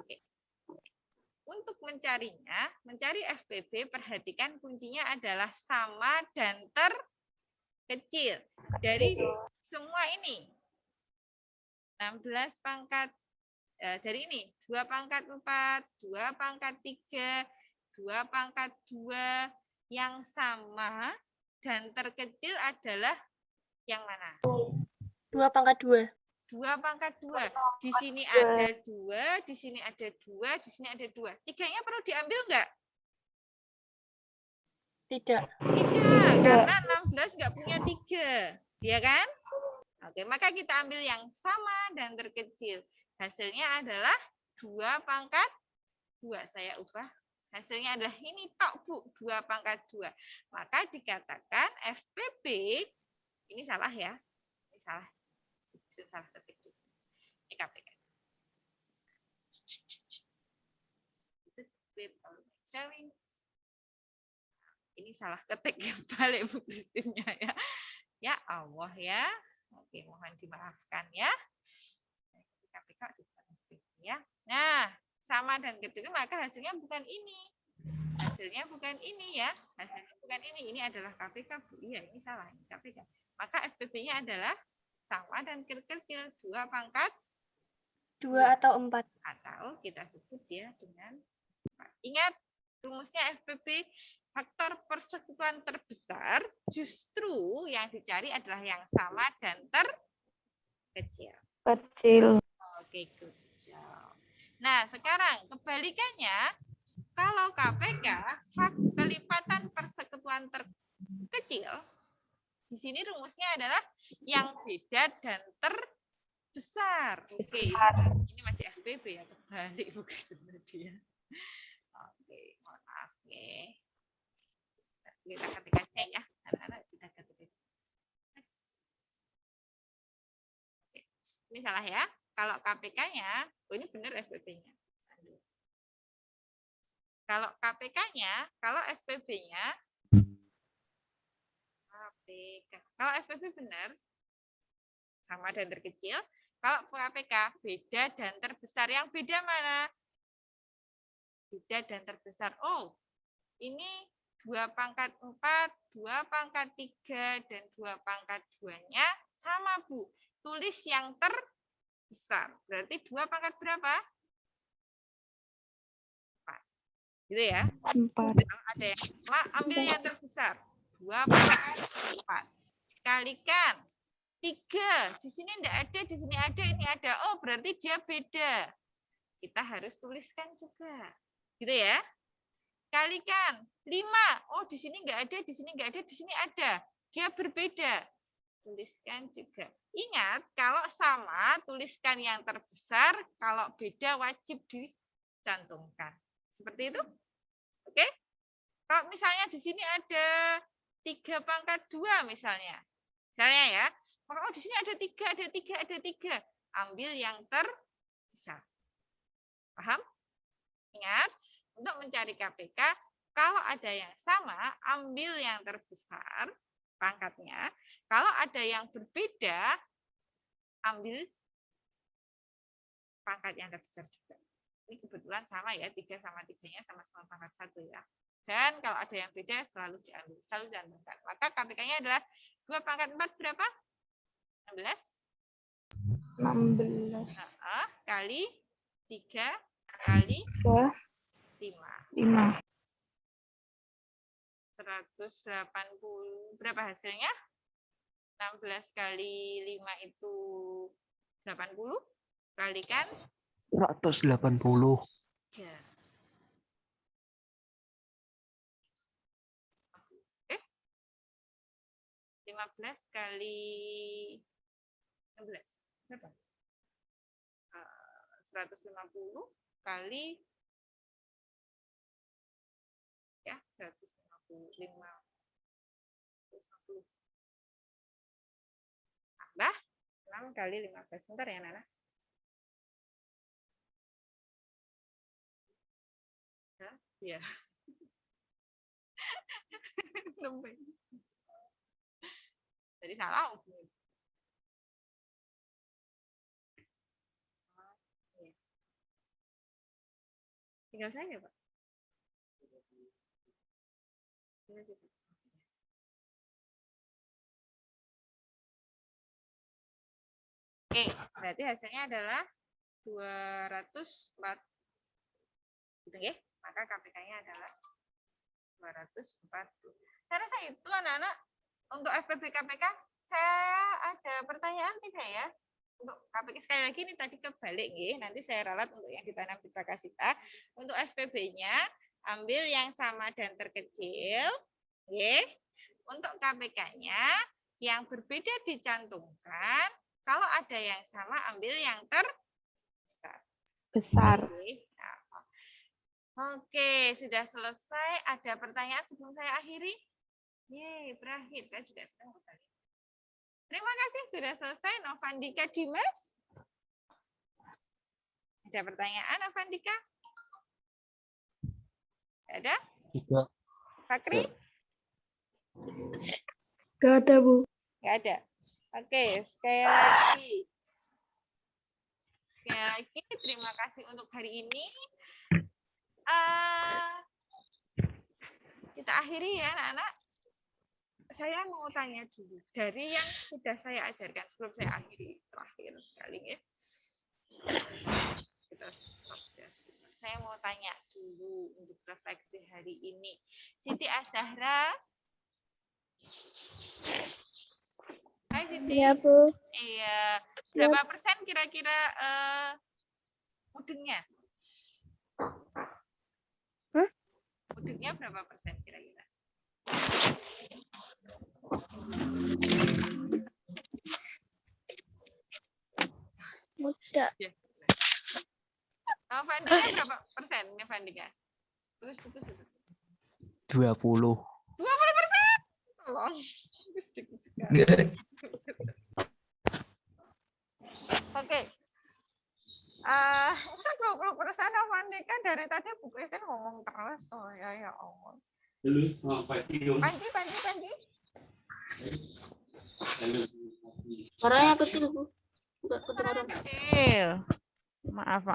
Oke. Untuk mencarinya, mencari FPB, perhatikan kuncinya adalah sama dan terkecil. Dari semua ini. 16 pangkat dari ini 2 pangkat 4, 2 pangkat 3, 2 pangkat 2, yang sama dan terkecil adalah yang mana? 2 pangkat 2. 2 pangkat 2. Di sini ada 2, di sini ada 2, di sini ada 2. 3-nya perlu diambil enggak? Tidak. Tidak, karena 16 enggak punya 3. Ya kan? Oke, maka kita ambil yang sama dan terkecil. Hasilnya adalah 2 pangkat 2. Saya ubah. Hasilnya adalah ini tok, Bu. 2 pangkat 2. Maka dikatakan FPB, ini salah ya. Ini salah. Salah ketik di sini. Ini KPK. Ini salah ketik balik Bu Kristinnya ya. Ya Allah ya. Oke, mohon dimaafkan ya. KPK bukan FPP ya. Nah, sama dan kecil maka hasilnya bukan ini. Hasilnya bukan ini ya. Hasilnya bukan ini. Ini adalah KPK, Bu. Iya, ini salah. Ini KPK. Maka FPP-nya adalah sama dan kecil 2 pangkat 2 atau 4. atau kita sebut dia dengan 4. Ingat rumusnya FPP, faktor persekutuan terbesar justru yang dicari adalah yang sama dan terkecil. Kecil. Oke, good job. Nah, sekarang kebalikannya, kalau KPK, kelipatan persekutuan terkecil, di sini rumusnya adalah yang beda dan terbesar. Oke, ini masih FPP ya, kebalik begitu tadi ya. Oke, mohon maaf ya. Kita ketika cek ya, anak-anak kita ketika cek. Oke, ini salah ya. Kalau KPK-nya, oh ini benar FPP-nya. Kalau KPK-nya, kalau FPP-nya, kalau FPP benar, sama dan terkecil. Kalau KPK beda dan terbesar. Yang beda mana? Beda dan terbesar. Oh, ini 2 pangkat 4, 2 pangkat 3, dan 2 pangkat 2-nya sama, Bu. Tulis yang terbesar. Berarti 2 pangkat berapa? 4. Gitu ya. 4. Ada yang sama, ambil yang terbesar. 2 pangkat 4. Kalikan 3. Di sini enggak ada, di sini ada, ini ada. Oh, berarti dia beda. Kita harus tuliskan juga. Gitu ya. Kalikan 5. Oh, di sini enggak ada, di sini enggak ada, di sini ada. Dia berbeda. Tuliskan juga. Ingat, kalau sama, tuliskan yang terbesar. Kalau beda, wajib dicantumkan. Seperti itu. Oke? Kalau misalnya di sini ada 3 pangkat 2 misalnya. Misalnya ya. Maka oh, di sini ada 3, ada 3, ada 3. Ambil yang terbesar. Paham? Ingat, untuk mencari KPK, kalau ada yang sama, ambil yang terbesar pangkatnya. Kalau ada yang berbeda, ambil pangkat yang terbesar juga. Ini kebetulan sama ya, 3 sama 3-nya sama-sama pangkat 1 ya. Dan kalau ada yang beda, selalu diambil. Selalu diambilkan. Maka KPK-nya adalah 2 pangkat 4 berapa? 16? 16. Kali 3 kali 2. 5. 5. 180. Berapa hasilnya? 16 kali 5 itu 80. Kalikan 180. 3. 15 kali 16. Berapa? 150 kali ya 150 tambah 6 kali 15. Bentar ya, Nana. Ya. Jadi salah. Tinggal saya, Pak. Oke, berarti hasilnya adalah 204. Gitu ya? Maka KPK-nya adalah 240. Saya rasa itu anak-anak untuk FPP KPK. Saya ada pertanyaan tidak ya? Untuk KPK sekali lagi ini tadi kebalik nggih. Nanti saya ralat untuk yang ditanam di Prakasita. Untuk FPB-nya ambil yang sama dan terkecil, nggih. Untuk KPK-nya yang berbeda dicantumkan. Kalau ada yang sama ambil yang terbesar. Besar. Oke, sudah selesai. Ada pertanyaan sebelum saya akhiri? Yeay, berakhir. Saya juga senang sekali. Terima kasih sudah selesai. Novandika Dimas. Ada pertanyaan, Novandika? Ada? Tidak. Fakri? Gak ada, Bu. Nggak ada. Oke, sekali lagi. Terima kasih untuk hari ini. Kita akhiri ya, anak-anak. Saya mau tanya dulu dari yang sudah saya ajarkan sebelum saya akhiri terakhir sekali ya. Saya mau tanya dulu untuk refleksi hari ini. Siti Azahra. Hai Siti. Iya, Bu. Iya. Berapa persen kira-kira mudengnya? Mudengnya berapa persen kira-kira? Mudah. Oh, Vandika berapa persen? Ini Vandika. Putus. 20. 20%. Tolong. Sedikit sekali. Oke. Masa 20% Vandika dari tadi Bu Christine ngomong terus. Oh ya Allah. Panji. Suaranya kecil, Bu. Suara kecil. Maaf.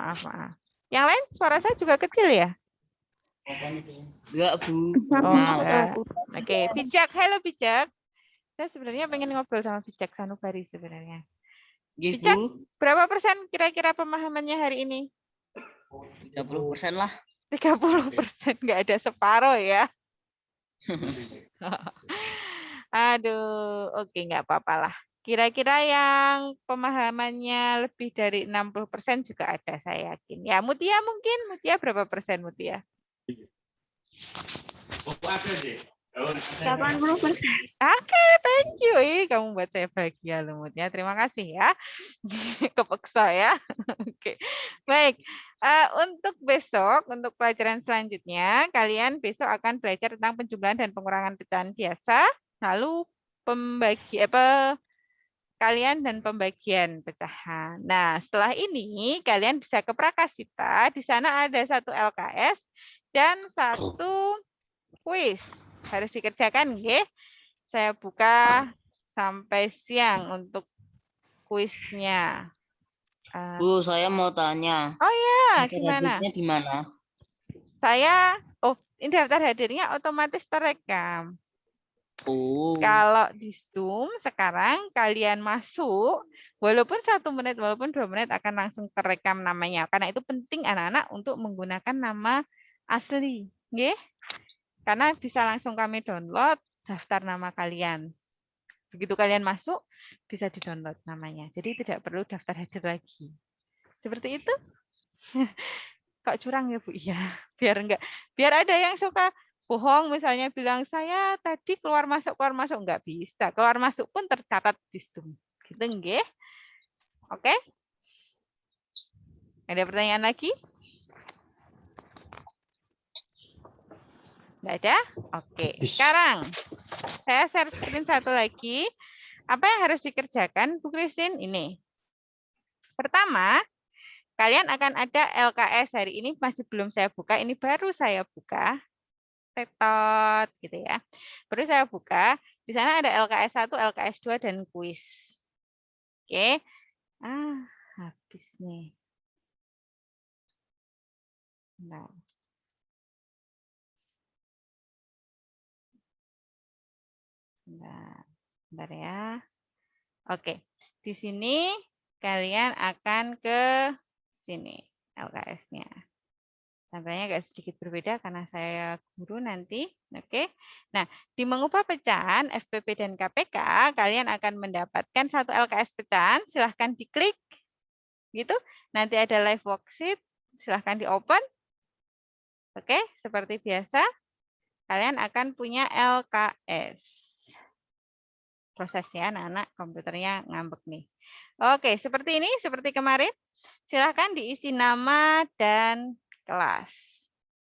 Yang lain suara saya juga kecil ya? Enggak, Bu. Oh, enggak. Oke, Bijak. Halo Bijak. Saya sebenarnya pengen ngobrol sama Bijak Sanubari sebenarnya. Bijak, berapa persen kira-kira pemahamannya hari ini? 30% lah. 30%, nggak ada separuh ya. Aduh, oke, nggak apa-apa lah. Kira-kira yang pemahamannya lebih dari 60% juga ada, saya yakin. Ya, Mutia mungkin. Mutia berapa persen, Mutia? 80%. Oke, thank you. Kamu buat saya bahagia loh, Mutia. Terima kasih ya. Kepeksa ya. Oke, baik. Untuk besok, untuk pelajaran selanjutnya, kalian besok akan belajar tentang penjumlahan dan pengurangan pecahan biasa, lalu kalian dan pembagian pecahan. Nah, setelah ini kalian bisa ke Prakasita. Di sana ada 1 LKS dan 1 kuis. Harus dikerjakan, nggih. Saya buka sampai siang untuk kuisnya. Bu, saya mau tanya. Oh ya, Daftar gimana? hadirnya di mana? Ini daftar hadirnya otomatis terekam. Oh. Kalau di Zoom sekarang kalian masuk, walaupun 1 menit, walaupun 2 menit akan langsung terekam namanya. Karena itu penting anak-anak untuk menggunakan nama asli. Nggih? Karena bisa langsung kami download daftar nama kalian. Begitu kalian masuk, bisa di-download namanya. Jadi tidak perlu daftar hadir lagi. Seperti itu? Kok curang ya, Bu? Iya, biar ada yang suka bohong, misalnya bilang saya tadi keluar masuk nggak bisa. Keluar masuk pun tercatat di Zoom. Gitu nggih? Oke? Ada pertanyaan lagi? Nggak ada? Oke. Sekarang saya share screen satu lagi. Apa yang harus dikerjakan, Bu Christine? Ini. Pertama, kalian akan ada LKS hari ini masih belum saya buka. Ini baru saya buka. Tetot gitu ya. Baru saya buka. Di sana ada LKS 1, LKS 2 dan kuis. Oke. Habis nih. Nah. Bentar ya. Oke. Di sini kalian akan ke sini LKS-nya. Tampilnya agak sedikit berbeda karena saya guru nanti. Oke. Nah, di mengubah pecahan FPP dan KPK, kalian akan mendapatkan 1 LKS pecahan. Silahkan diklik. Gitu. Nanti ada live worksheet. Silahkan di-open. Oke, seperti biasa. Kalian akan punya LKS. Prosesnya anak-anak komputernya ngambek nih. Oke, seperti ini, seperti kemarin. Silahkan diisi nama dan kelas.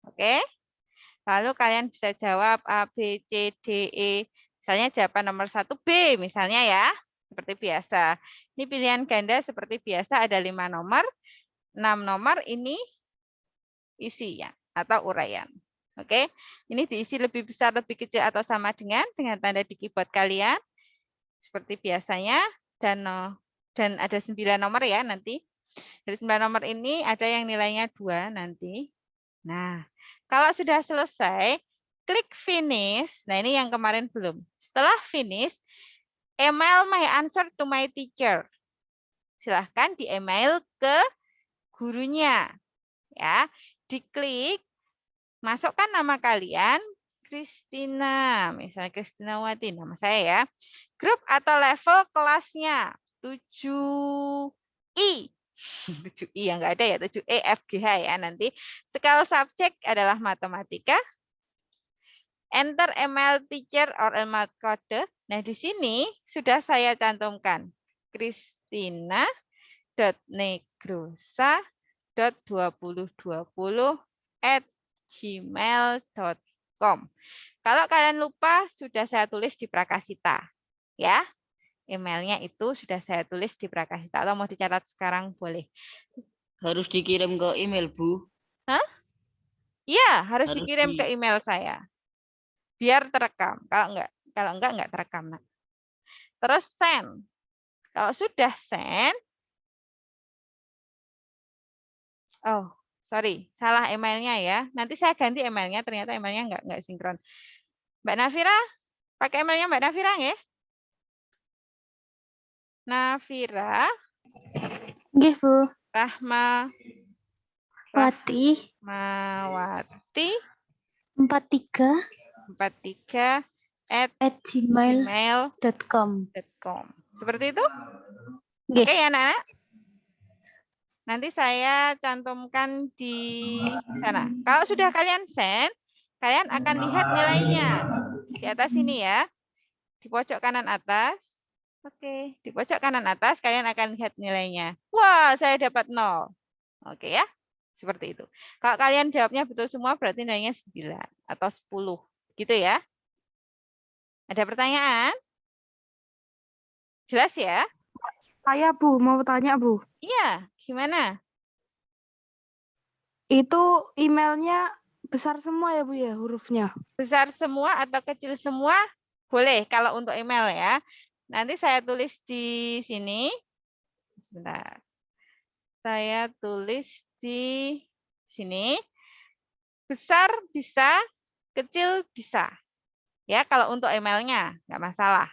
Oke. Lalu kalian bisa jawab A, B, C, D, E. Misalnya jawaban nomor 1 B misalnya ya. Seperti biasa. Ini pilihan ganda seperti biasa ada 5 nomor. 6 nomor ini isi ya atau uraian. Oke. Ini diisi lebih besar, lebih kecil atau sama dengan tanda di keyboard kalian. seperti biasanya dan ada 9 nomor ya nanti. Dari 9 nomor ini ada yang nilainya 2 nanti. Nah, kalau sudah selesai, klik finish. Nah, ini yang kemarin belum. Setelah finish, email my answer to my teacher. Silahkan di-email ke gurunya. Ya, diklik, masukkan nama kalian, Kristina, misalnya Kristinawati, nama saya ya. Grup atau level kelasnya 7I. 7I yang enggak ada ya, 7E, F, G, H ya nanti. Skala subjek adalah matematika. Enter email teacher or email code. Nah, di sini sudah saya cantumkan. Kristina.negrosa.2020@gmail.com. Kalau kalian lupa, sudah saya tulis di Prakasita. Ya, emailnya itu sudah saya tulis di Prakasita. Atau mau dicatat sekarang boleh. Harus dikirim ke email, Bu. Hah? Iya, harus Harus dikirim ke email saya. Biar terekam. Kalau enggak terekam. Nah. Terus send. Kalau sudah send, oh, sorry, salah emailnya ya. Nanti saya ganti emailnya, ternyata emailnya enggak sinkron. Mbak Nafira, pakai emailnya Mbak Nafira ya? Nafira. Nggih, Bu. Mawati 43 43@gmail.com. Seperti itu? Oke ya, anak-anak? Nanti saya cantumkan di sana. Kalau sudah kalian send, kalian akan lihat nilainya. Di atas sini ya. Di pojok kanan atas. Oke, di pojok kanan atas kalian akan lihat nilainya. Wah, saya dapat 0. Oke ya. Seperti itu. Kalau kalian jawabnya betul semua berarti nilainya 9 atau 10. Gitu ya. Ada pertanyaan? Jelas ya? Saya, Bu, mau tanya, Bu. Iya, gimana? Itu emailnya besar semua ya, Bu, ya, hurufnya? Besar semua atau kecil semua? Boleh kalau untuk email ya. Nanti saya tulis di sini. Sebentar. Saya tulis di sini. Besar bisa, kecil bisa. Ya, kalau untuk emailnya, nggak masalah.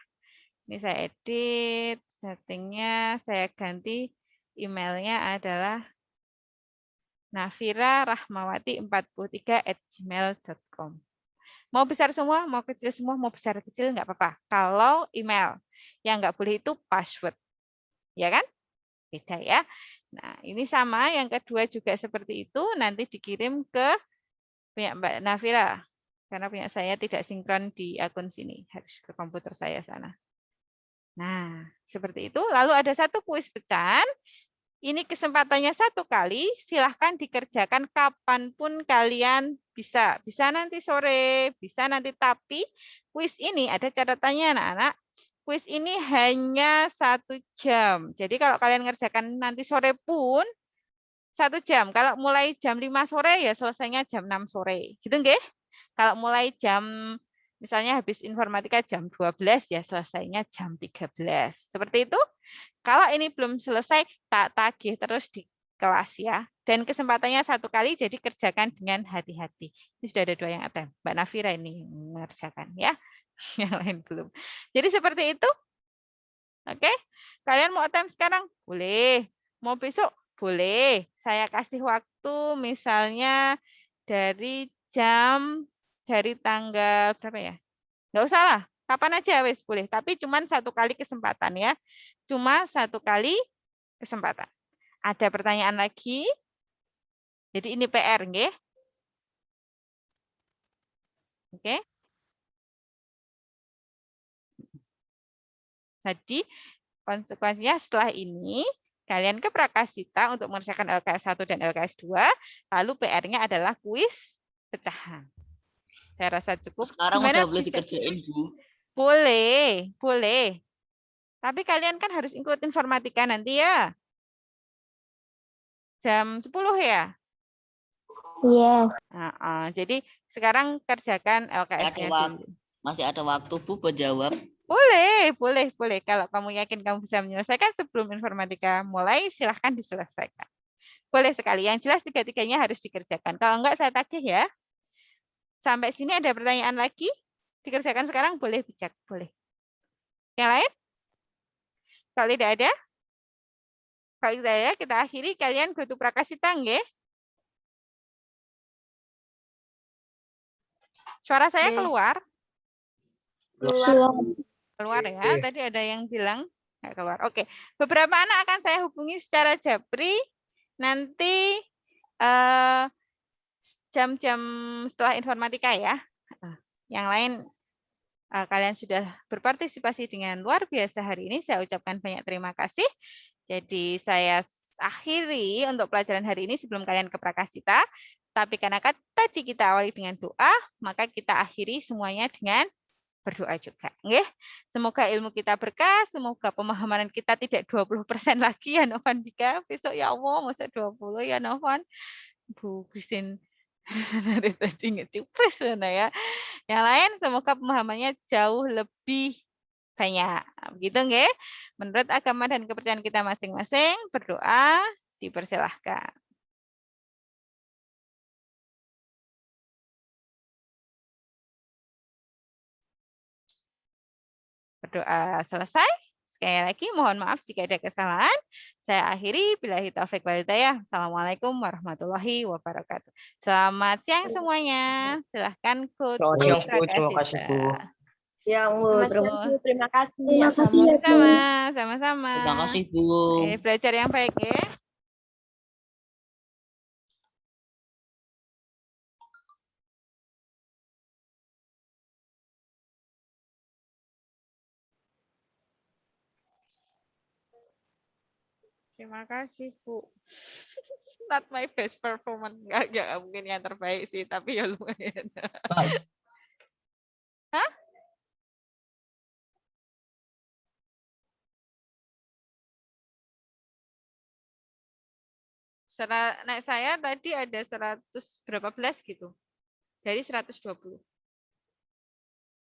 Ini saya edit, settingnya saya ganti, emailnya adalah nafira.rahmawati43@gmail.com. Mau besar semua, mau kecil semua, mau besar kecil, nggak apa-apa. Kalau email, yang nggak boleh itu password. Ya kan? Beda ya. Nah, ini sama, yang kedua juga seperti itu, nanti dikirim ke punya Mbak Nafira. Karena punya saya tidak sinkron di akun sini, harus ke komputer saya sana. Nah, seperti itu. Lalu ada satu kuis pecahan. Ini kesempatannya 1 kali. Silahkan dikerjakan kapanpun kalian bisa. Bisa nanti sore, bisa nanti. Tapi kuis ini ada catatannya anak-anak. Kuis ini hanya 1 jam. Jadi kalau kalian ngerjakan nanti sore pun 1 jam. Kalau mulai jam 5 sore ya selesainya jam 6 sore. Gitu nggih? Kalau mulai jam misalnya habis informatika jam 12 ya selesainya jam 13. Seperti itu. Kalau ini belum selesai tak tagih terus di kelas ya. Dan kesempatannya 1 kali jadi kerjakan dengan hati-hati. Ini sudah ada 2 yang attempt. Mbak Nafira ini mengerjakan ya. Yang lain belum. Jadi seperti itu. Oke. Kalian mau attempt sekarang? Boleh. Mau besok? Boleh. Saya kasih waktu misalnya dari tanggal berapa ya? Nggak usah lah. Kapan aja wes boleh. Tapi cuma 1 kali kesempatan ya. Cuma 1 kali kesempatan. Ada pertanyaan lagi? Jadi ini PR nggih? Oke. Jadi konsekuensinya setelah ini kalian ke Prakasita untuk mengerjakan LKS 1 dan LKS 2, lalu PR-nya adalah kuis pecahan. Saya rasa cukup. Sekarang Gimana udah boleh bisa? dikerjain, Bu. Boleh, boleh. Tapi kalian kan harus ikut informatika nanti ya. Jam 10 ya? Iya. Jadi sekarang kerjakan LKS-nya dulu. Masih ada waktu, Bu, buat jawab. Boleh. Kalau kamu yakin kamu bisa menyelesaikan sebelum informatika mulai, silahkan diselesaikan. Boleh sekali. Yang jelas tiga-tiganya harus dikerjakan. Kalau enggak, saya tagih ya. Sampai sini ada pertanyaan lagi? Dikerjakan sekarang boleh bijak. Boleh. Yang lain? Kalau tidak ada? Kalau tidak ada, kita akhiri. Kalian go to Prakasita, nggih? Suara saya keluar? Keluar ya. Tadi ada yang bilang nggak keluar. Oke. Beberapa anak akan saya hubungi secara japri nanti jam-jam setelah informatika ya. Yang lain kalian sudah berpartisipasi dengan luar biasa hari ini. Saya ucapkan banyak terima kasih. Jadi saya akhiri untuk pelajaran hari ini sebelum kalian ke Prakasita. Tapi karena tadi kita awali dengan doa, maka kita akhiri semuanya dengan berdoa juga. Nggih. Semoga ilmu kita berkah, semoga pemahaman kita tidak 20% lagi ya Novan Dika. Besok ya Allah, masa 20 ya Novan. Bu Christine dari tadi ngecupres ya. Yang lain semoga pemahamannya jauh lebih banyak. Begitu nggih? Menurut agama dan kepercayaan kita masing-masing, berdoa dipersilahkan. Berdoa selesai. Sekali lagi mohon maaf jika ada kesalahan. Saya akhiri. Billahi taufik wal hidayah. Assalamualaikum warahmatullahi wabarakatuh. Selamat siang semuanya. Silahkan go to Selamat siang, Bu. Terima kasih, Bu. Yang Bu, Terima kasih. Terima kasih ya, Bu. Sama-sama. Terima kasih, Bu. Belajar yang baik ya. Terima kasih, Bu. Not my best performance. Enggak mungkin yang terbaik sih, tapi ya lumayan. Hah? Nah, saya tadi ada 100 berapa belas gitu. Dari 120.